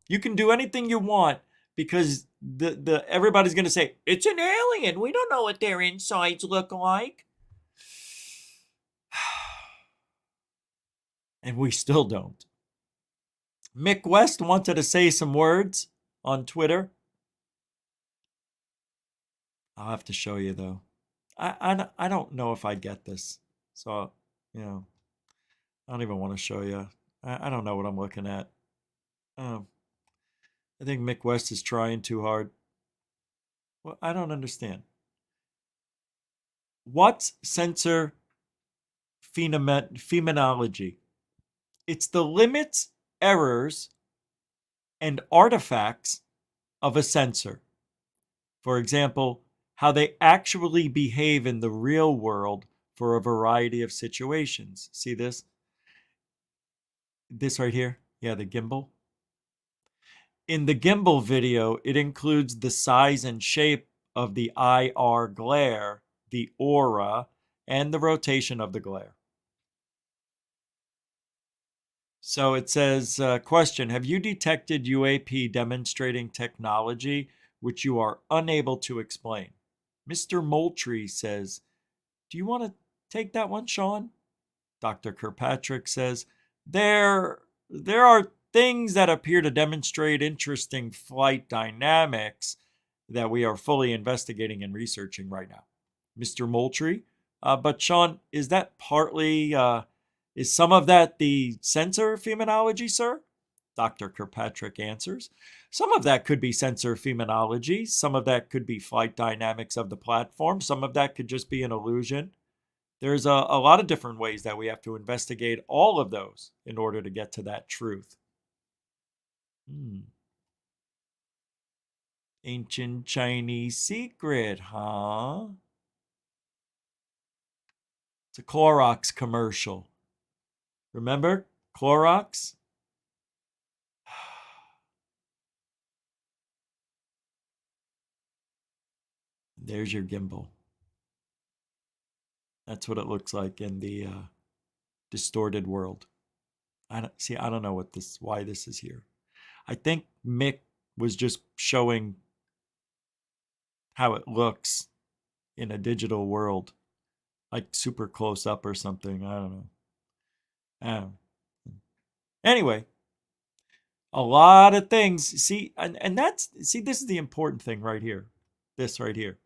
You can do anything you want because the everybody's going to say, it's an alien. We don't know what their insides look like. And we still don't. Mick West wanted to say some words on Twitter. I'll have to show you, though. I don't know if I get this. So, I don't even want to show you. I don't know what I'm looking at. I think Mick West is trying too hard. Well, I don't understand. What's sensor phenomenology? It's the limits, errors, and artifacts of a sensor. For example, how they actually behave in the real world for a variety of situations. See this? This right here? Yeah, the gimbal. In the gimbal video, it includes the size and shape of the IR glare, the aura, and the rotation of the glare. So it says, question, have you detected UAP demonstrating technology which you are unable to explain? Mr. Moultrie says, do you want to take that one, Sean? Dr. Kirkpatrick says, there are things that appear to demonstrate interesting flight dynamics that we are fully investigating and researching right now. Mr. Moultrie, but Sean, is that partly, is some of that the sensor phenomenology, sir? Dr. Kirkpatrick answers, some of that could be sensor phenomenology, some of that could be flight dynamics of the platform, some of that could just be an illusion. There's a lot of different ways that we have to investigate all of those in order to get to that truth. Ancient Chinese secret, huh? It's a Clorox commercial. Remember Clorox? There's your gimbal. That's what it looks like in the distorted world. I don't know why this is here. I think Mick was just showing how it looks in a digital world, like super close up or something. I don't know. Anyway, a lot of things. See, and this is the important thing right here. This right here.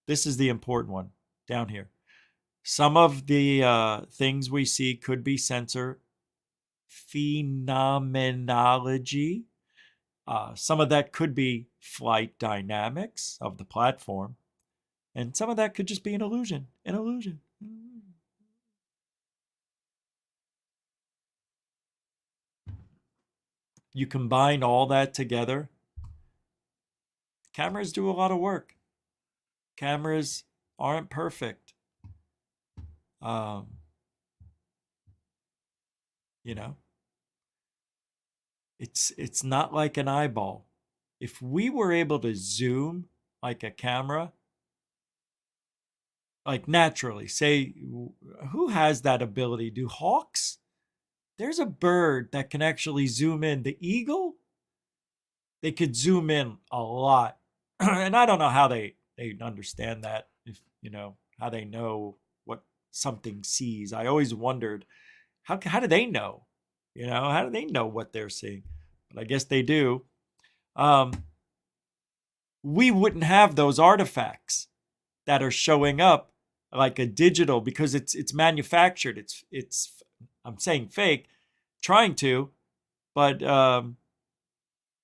This is the important one down here. Some of the things we see could be sensor phenomenology. Some of that could be flight dynamics of the platform. And some of that could just be an illusion. An illusion. You combine all that together. Cameras do a lot of work. Cameras aren't perfect. You know, it's not like an eyeball. If we were able to zoom like a camera, like naturally, say, who has that ability? Do hawks? There's a bird that can actually zoom in. The eagle, they could zoom in a lot. And I don't know how they understand that, if you know, how they know what something sees. I always wondered, how do they know? You know, how do they know what they're seeing? But I guess they do. We wouldn't have those artifacts that are showing up like a digital, because it's manufactured. It's I'm saying fake, trying to, but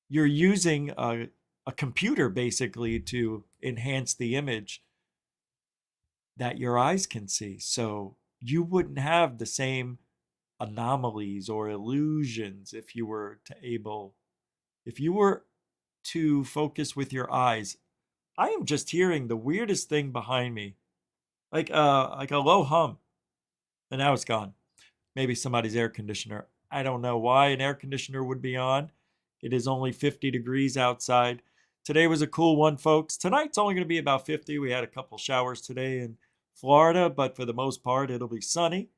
you're using a computer basically to enhance the image that your eyes can see. So you wouldn't have the same anomalies or illusions if you were to focus with your eyes. I am just hearing the weirdest thing behind me, like a low hum, and now it's gone. Maybe somebody's air conditioner. I don't know why an air conditioner would be on. It is only 50 degrees outside. Today was a cool one, folks. Tonight's only going to be about 50. We had a couple showers today in Florida, but for the most part, it'll be sunny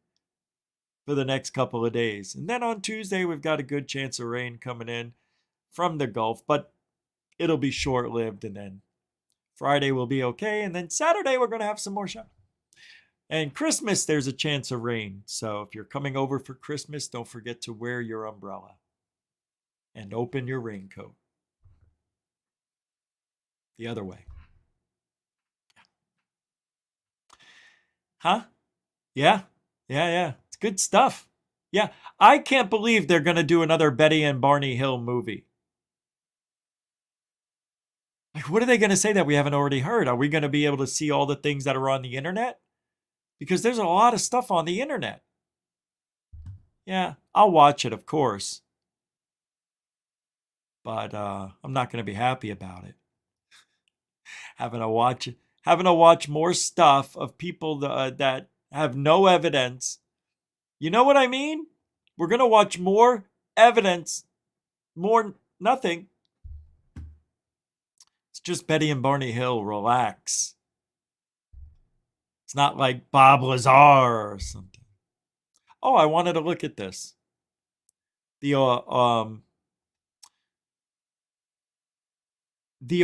for the next couple of days. And then on Tuesday, we've got a good chance of rain coming in from the Gulf, but it'll be short-lived. And then Friday will be okay. And then Saturday, we're going to have some more showers. And Christmas, there's a chance of rain. So if you're coming over for Christmas, don't forget to wear your umbrella and open your raincoat. The other way. Huh? Yeah. It's good stuff. Yeah. I can't believe they're going to do another Betty and Barney Hill movie. Like, what are they going to say that we haven't already heard? Are we going to be able to see all the things that are on the internet? Because there's a lot of stuff on the internet. Yeah, I'll watch it, of course. But I'm not going to be happy about it. Having to watch more stuff of people that have no evidence. You know what I mean? We're going to watch more evidence, more nothing. It's just Betty and Barney Hill. Relax. It's not like Bob Lazar or something. Oh, I wanted to look at this. The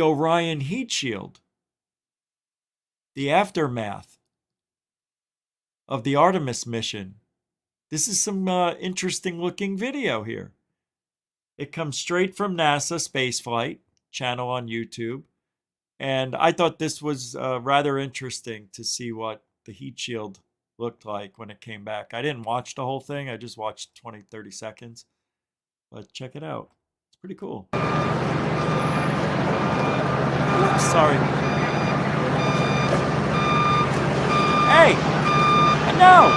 Orion heat shield. The aftermath of the Artemis mission. This is some interesting looking video here. It comes straight from NASA Spaceflight channel on YouTube. And I thought this was rather interesting to see what the heat shield looked like when it came back. I didn't watch the whole thing. I just watched 20, 30 seconds. But check it out. It's pretty cool. Oops, sorry. Hey! No!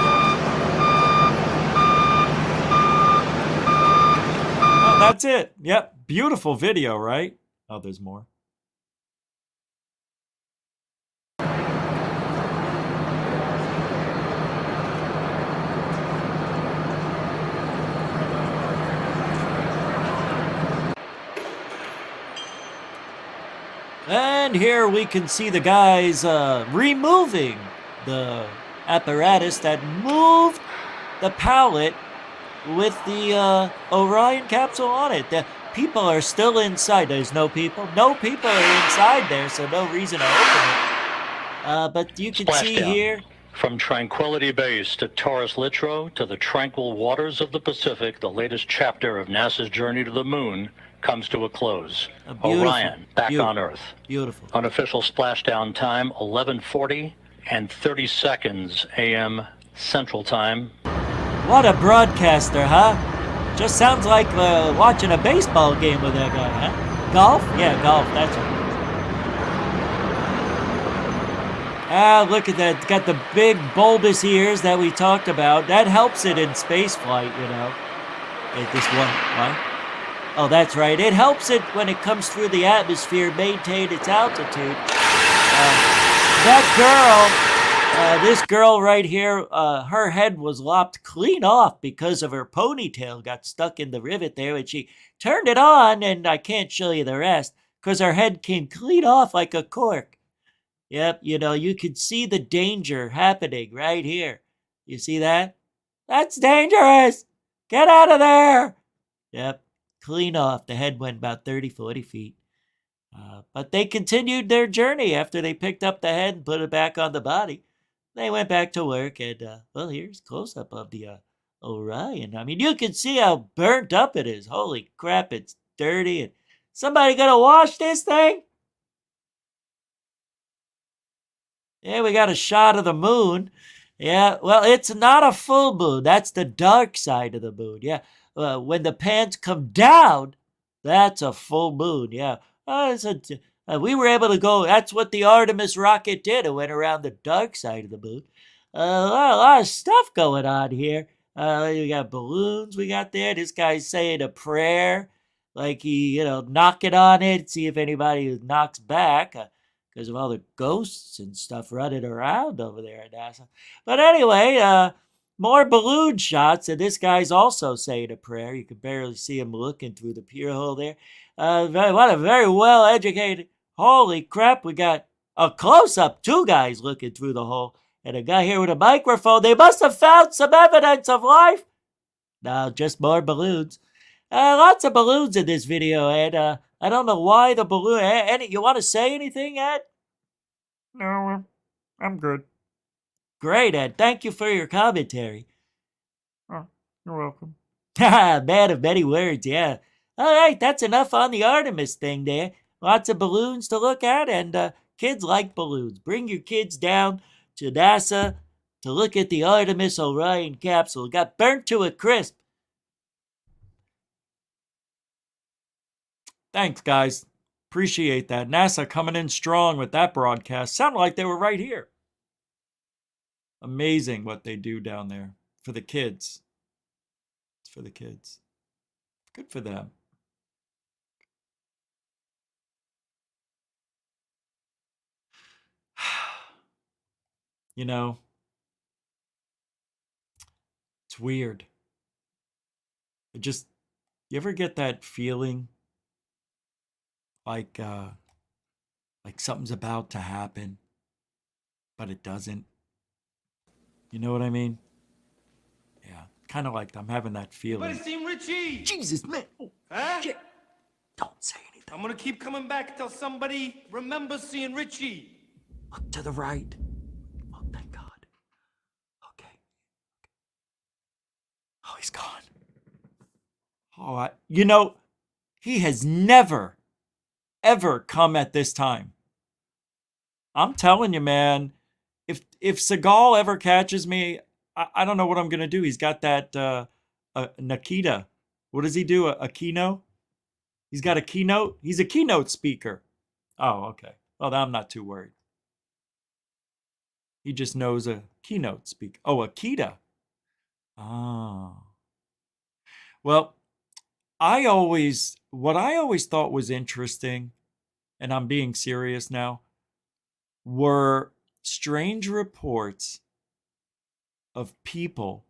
Oh, that's it. Yep. Beautiful video, right? Oh, there's more. And here we can see the guys removing the apparatus that moved the pallet with the Orion capsule on it. The people are still inside. There's no people. No people are inside there, so no reason to open it. But you can see Splashdown. here. From Tranquility Base to Taurus Littrow to the tranquil waters of the Pacific, the latest chapter of NASA's journey to the moon comes to a close. Orion, back on Earth. Beautiful. Unofficial splashdown time, 11:40 and 30 seconds a.m. Central Time. What a broadcaster, huh? Just sounds like watching a baseball game with that guy, huh? Golf? Yeah, golf, that's right. Ah, look at that. It's got the big bulbous ears that we talked about. That helps it in space flight, you know. This one, what? Oh, that's right. It helps it when it comes through the atmosphere maintain its altitude. This girl right here, her head was lopped clean off because of her ponytail got stuck in the rivet there, and she turned it on, and I can't show you the rest because her head came clean off like a cork. Yep, you know, you can see the danger happening right here. You see that? That's dangerous! Get out of there! Yep, clean off. The head went about 30, 40 feet. But they continued their journey after they picked up the head and put it back on the body. They went back to work, and, well, here's a close-up of the Orion. I mean, you can see how burnt up it is. Holy crap, it's dirty. And somebody gonna wash this thing? Yeah, we got a shot of the moon. Yeah, well, it's not a full moon. That's the dark side of the moon. Yeah, when the pans come down, that's a full moon. Yeah, we were able to go. That's what the Artemis rocket did. It went around the dark side of the moon. A lot of stuff going on here. We got balloons we got there. This guy's saying a prayer. Like he, you know, knocking on it, see if anybody knocks back. Because of all the ghosts and stuff running around over there at NASA. But anyway, more balloon shots, and this guy's also saying a prayer. You can barely see him looking through the peer hole there. What a very well-educated... Holy crap, we got a close-up. Two guys looking through the hole, and a guy here with a microphone. They must have found some evidence of life. No, just more balloons. Lots of balloons in this video, and I don't know why the balloon... You want to say anything, Ed? No, I'm good. Great, Ed. Thank you for your commentary. Oh, you're welcome. Man of many words, yeah. All right, that's enough on the Artemis thing there. Lots of balloons to look at, and kids like balloons. Bring your kids down to NASA to look at the Artemis Orion capsule. It got burnt to a crisp. Thanks, guys. Appreciate that. NASA coming in strong with that broadcast. Sounded like they were right here. Amazing what they do down there for the kids. It's for the kids. Good for them. You know, it's weird. You ever get that feeling like something's about to happen, but it doesn't? You know what I mean? Yeah, kind of like I'm having that feeling. Everybody seen Richie? Jesus, man. Oh, huh? shit. Don't say anything. I'm gonna keep coming back till somebody remembers seeing Richie. Look to the right. Oh, thank God. Okay. Oh, he's gone. Oh, you know, he has never, ever come at this time. I'm telling you, man, if Seagal ever catches me, I don't know what I'm going to do. He's got that Nikita. What does he do? A keynote? He's got a keynote? He's a keynote speaker. Oh, okay. Well, I'm not too worried. He just knows a keynote speaker. Oh, Akita. Oh. Well, what I always thought was interesting, and I'm being serious now, were strange reports of people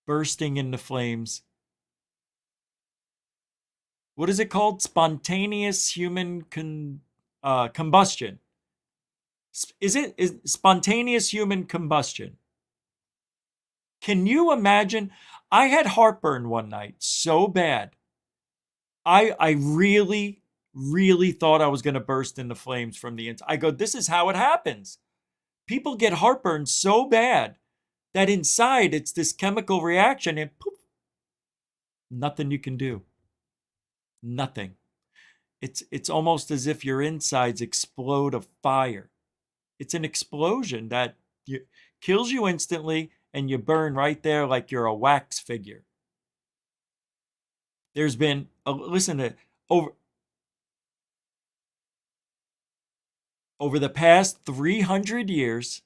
bursting into flames what is it called? Spontaneous human combustion. Is spontaneous human combustion? Can you imagine? I had heartburn one night so bad. I really, really thought I was going to burst into flames from the inside. I go, this is how it happens. People get heartburn so bad that inside it's this chemical reaction and poof, nothing you can do. Nothing. It's almost as if your insides explode of fire. It's an explosion that kills you instantly and you burn right there like you're a wax figure. There's been, listen to, over the past 300 years,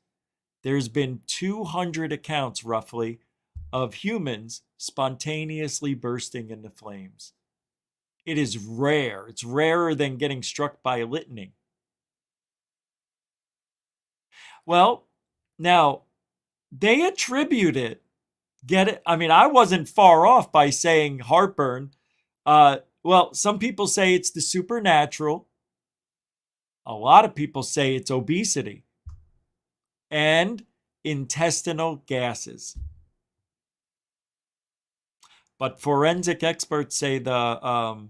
there's been 200 accounts roughly of humans spontaneously bursting into flames. It is rare. It's rarer than getting struck by lightning. Well, now, they attribute it. Get it? I mean, I wasn't far off by saying heartburn. Well, some people say it's the supernatural. A lot of people say it's obesity and intestinal gases. But forensic experts say the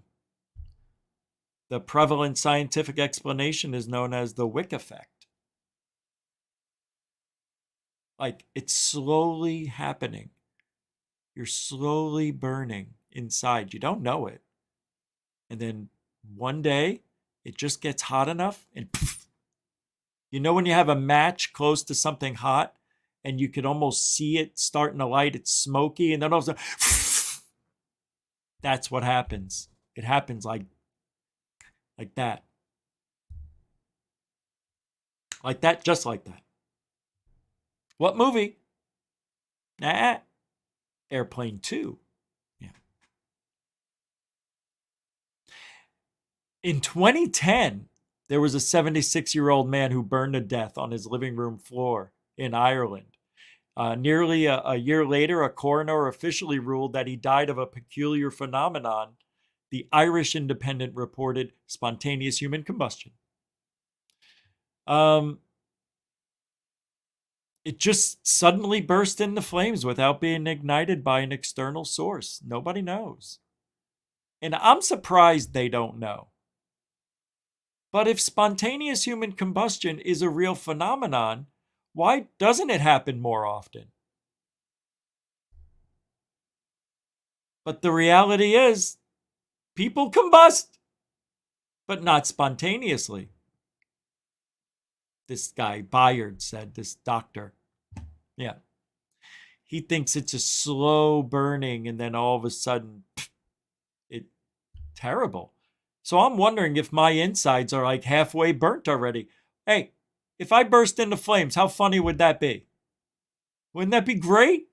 prevalent scientific explanation is known as the wick effect. Like, it's slowly happening. You're slowly burning inside. You don't know it. And then one day, it just gets hot enough and poof. You know when you have a match close to something hot and you can almost see it starting to light, it's smoky, and then all of a sudden, that's what happens. It happens like that. Like that, just like that. What movie? Nah. Airplane 2. Yeah. In 2010, there was a 76-year-old man who burned to death on his living room floor in Ireland. Nearly a year later, a coroner officially ruled that he died of a peculiar phenomenon. The Irish Independent reported spontaneous human combustion. It just suddenly burst into flames without being ignited by an external source. Nobody knows. And I'm surprised they don't know. But if spontaneous human combustion is a real phenomenon, why doesn't it happen more often? But the reality is, people combust, but not spontaneously. This guy, Bayard, said, this doctor. Yeah. He thinks it's a slow burning and then all of a sudden, terrible. So I'm wondering if my insides are like halfway burnt already. Hey, if I burst into flames, how funny would that be? Wouldn't that be great?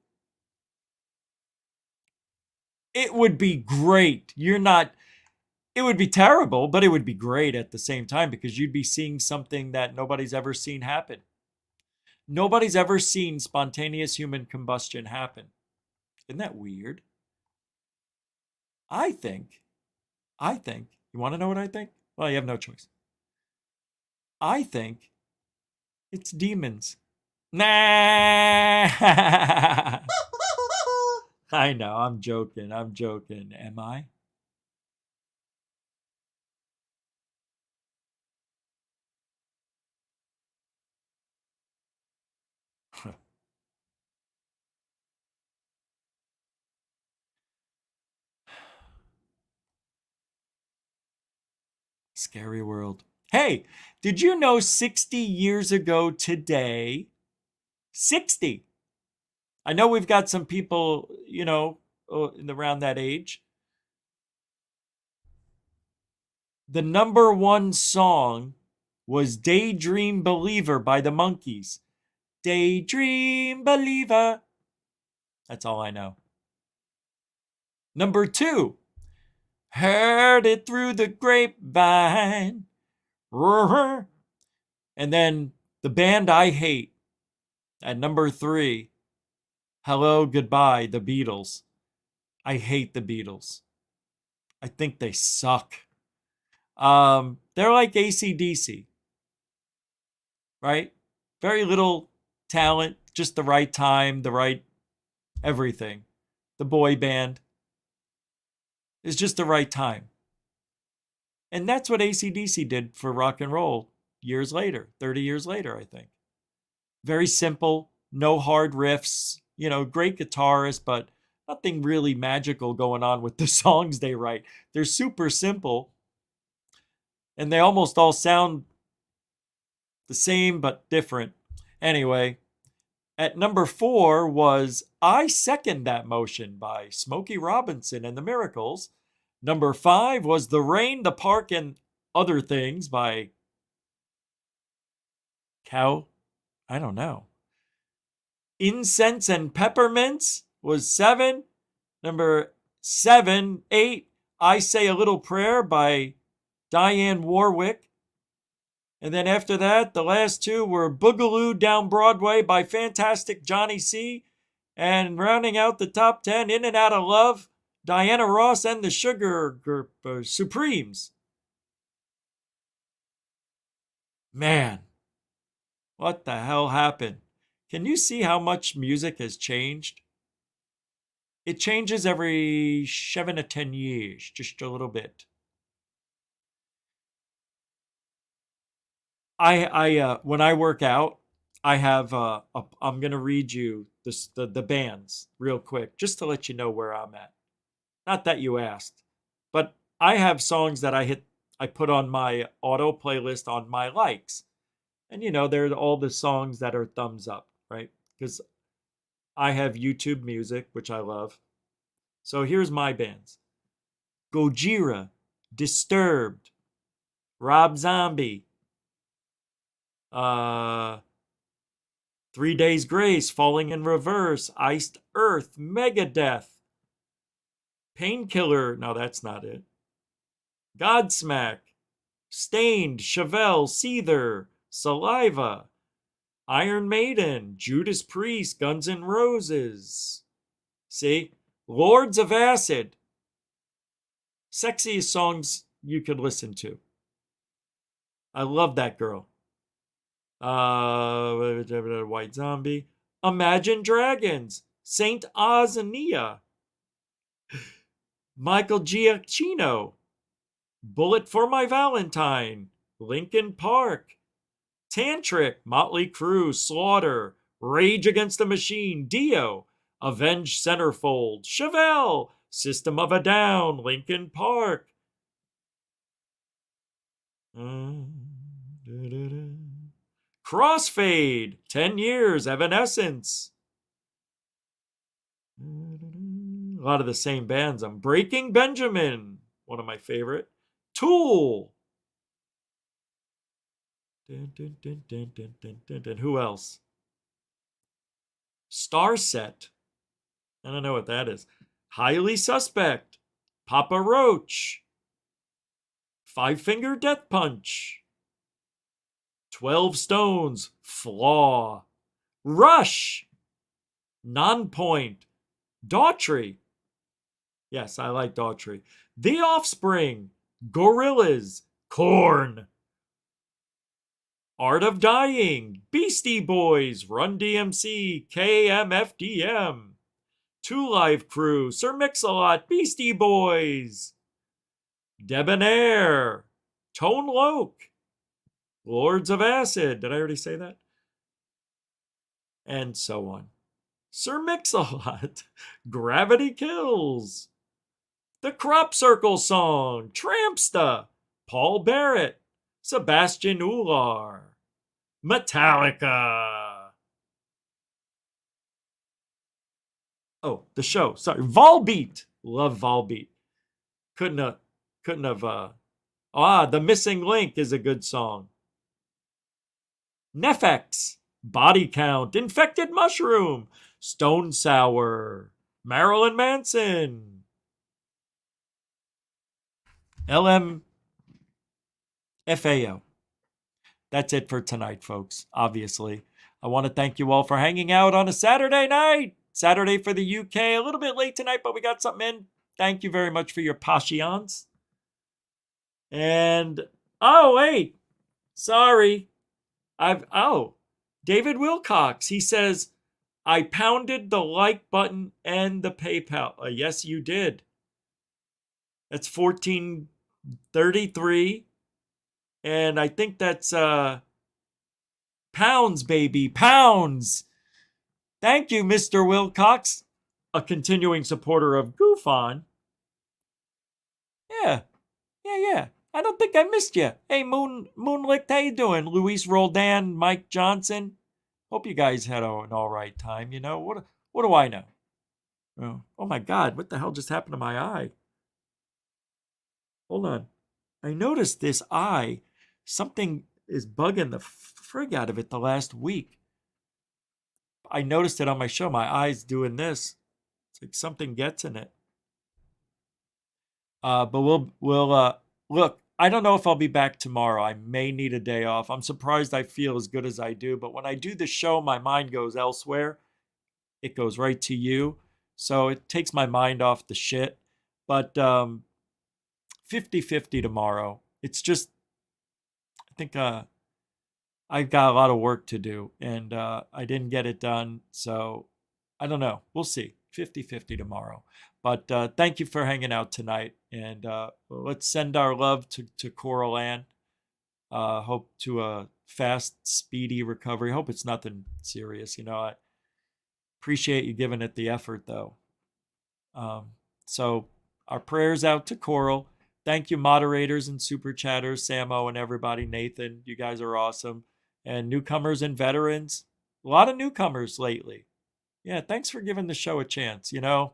It would be great. It would be terrible, but it would be great at the same time because you'd be seeing something that nobody's ever seen happen. Nobody's ever seen spontaneous human combustion happen. Isn't that weird? I think, you want to know what I think? Well, you have no choice. I think it's demons. Nah. I know, I'm joking. Am I? Scary world. Hey, did you know 60 years ago today, 60. I know we've got some people, around that age. The number one song was Daydream Believer by the Monkees. Daydream Believer. That's all I know. Number 2, Heard It Through the Grapevine. And then the band I hate at number 3, Hello, Goodbye, the Beatles. I hate the Beatles. I think they suck. They're like AC/DC, right? Very little talent, just the right time, the right everything. The boy band is just the right time. And that's what AC/DC did for rock and roll years later, 30 years later, I think. Very simple, no hard riffs, great guitarist, but nothing really magical going on with the songs they write. They're super simple, and they almost all sound the same but different. Anyway, at number 4 was I Second That Motion by Smokey Robinson and the Miracles. Number 5 was The Rain, the Park, and Other Things by I don't know. Incense and Peppermints was 7. Number 8, I Say a Little Prayer by Diane Warwick. And then after that, the last 2 were Boogaloo Down Broadway by Fantastic Johnny C. And rounding out the top 10, In and Out of Love, Diana Ross and the Sugar Supremes. Man, what the hell happened? Can you see how much music has changed? It changes every 7 to 10 years, just a little bit. I when I work out, I have I'm gonna read you the bands real quick, just to let you know where I'm at. Not that you asked, but I have songs that I put on my auto playlist on my likes, and they're all the songs that are thumbs up, right? Because I have YouTube Music, which I love. So here's my bands: Gojira, Disturbed, Rob Zombie. 3 Days Grace, Falling in Reverse, Iced Earth, Megadeth, Painkiller, no, that's not it. Godsmack, Stained, Chevelle, Seether, Saliva, Iron Maiden, Judas Priest, Guns N' Roses. See? Lords of Acid. Sexiest songs you could listen to. I love that girl. White Zombie, Imagine Dragons, Saint Ozania, Michael Giacchino, Bullet for My Valentine, Linkin Park, Tantric, Motley Crue, Slaughter, Rage Against the Machine, Dio, Avenged Centerfold, Chevelle, System of a Down, Linkin Park. Crossfade, 10 Years, Evanescence. A lot of the same bands. I'm Breaking Benjamin, one of my favorite. Tool. Who else? Starset. I don't know what that is. Highly Suspect. Papa Roach. Five Finger Death Punch. 12 Stones, Flaw, Rush, Nonpoint, Daughtry. Yes, I like Daughtry. The Offspring, Gorillaz, Korn, Art of Dying, Beastie Boys, Run DMC, KMFDM, Two Live Crew, Sir Mix-a-Lot, Beastie Boys, Debonair, Tone Loc, Lords of Acid. Did I already say that? And so on. Sir Mix-a-Lot. Gravity Kills. The Crop Circle Song. Trampsta. Paul Barrett. Sebastian Ular. Metallica. Oh, the show. Sorry. Volbeat. Love Volbeat. Couldn't have. The Missing Link is a good song. Nefex, Body Count, Infected Mushroom, Stone Sour, Marilyn Manson, LMFAO. That's it for tonight, folks, obviously. I want to thank you all for hanging out on a Saturday night. Saturday for the UK. A little bit late tonight, but we got something in. Thank you very much for your patience. And, oh, wait. Sorry. David Wilcox. He says, I pounded the like button and the PayPal. Yes, you did. That's 1433. And I think that's pounds, baby. Pounds. Thank you, Mr. Wilcox, a continuing supporter of Goof On. Yeah. I don't think I missed you. Hey, Moonlicht, how you doing? Luis Roldan, Mike Johnson. Hope you guys had an all right time. You know, what do I know? Oh my God, what the hell just happened to my eye? Hold on. I noticed this eye, something is bugging the frig out of it the last week. I noticed it on my show. My eye's doing this. It's like something gets in it. But we'll look. I don't know if I'll be back tomorrow. I may need a day off. I'm surprised I feel as good as I do. But when I do the show, my mind goes elsewhere. It goes right to you. So it takes my mind off the shit. But 50-50 tomorrow. It's just, I think I've got a lot of work to do. And I didn't get it done. So I don't know. We'll see. 50-50 tomorrow. But thank you for hanging out tonight. And let's send our love to Coral Ann. Hope to a fast, speedy recovery. Hope it's nothing serious. You know, I appreciate you giving it the effort, though. So our prayers out to Coral. Thank you, moderators and super chatters, Samo and everybody. Nathan, you guys are awesome. And newcomers and veterans. A lot of newcomers lately. Yeah, thanks for giving the show a chance. You know,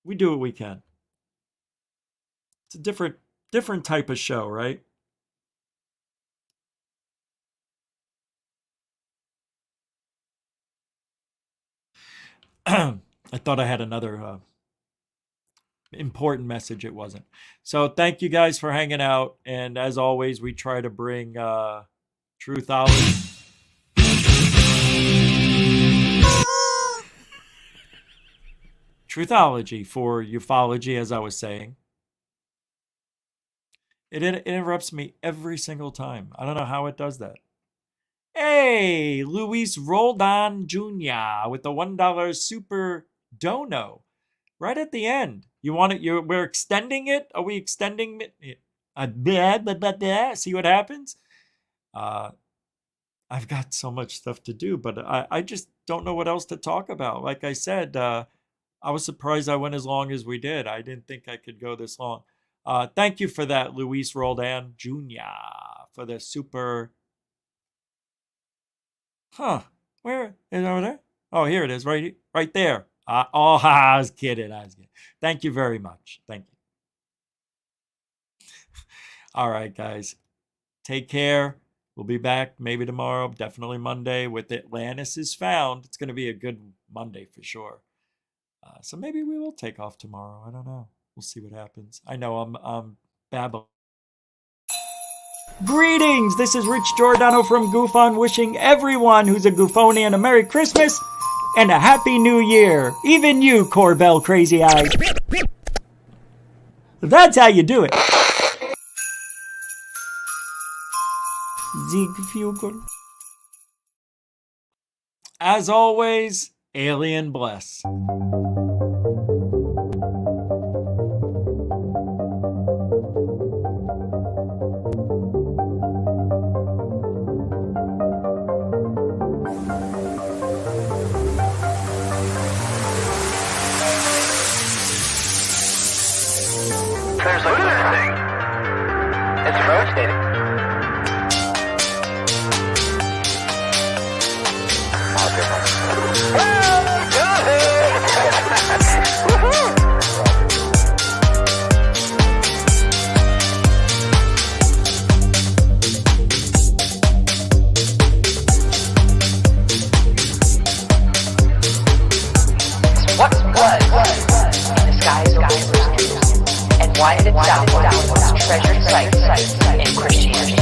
we do what we can. It's a different type of show, right? I thought I had another important message. It wasn't. So thank you guys for hanging out. And as always, we try to bring truthology. Truthology for ufology, as I was saying. It interrupts me every single time. I don't know how it does that. Hey, Luis Roldan Jr. with the $1 super dono. Right at the end. You want it? We're extending it? Are we extending it? See what happens? I've got so much stuff to do, but I just don't know what else to talk about. Like I said, I was surprised I went as long as we did. I didn't think I could go this long. Thank you for that, Luis Roldan Jr. for the super. Where is it over there? Oh, here it is, right there. I was kidding. Thank you very much. Thank you. All right, guys. Take care. We'll be back maybe tomorrow, definitely Monday with Atlantis is Found. It's going to be a good Monday for sure. So maybe we will take off tomorrow. I don't know. We'll see what happens. I know I'm babbling. Greetings! This is Rich Giordano from Goof On, wishing everyone who's a Goofonian a Merry Christmas and a Happy New Year. Even you, Corbell Crazy Eyes. That's how you do it. As always, Alien bless. Look at that thing. It's rotating. What's blood in the skies over and why did it downward treasured sites in Christianity?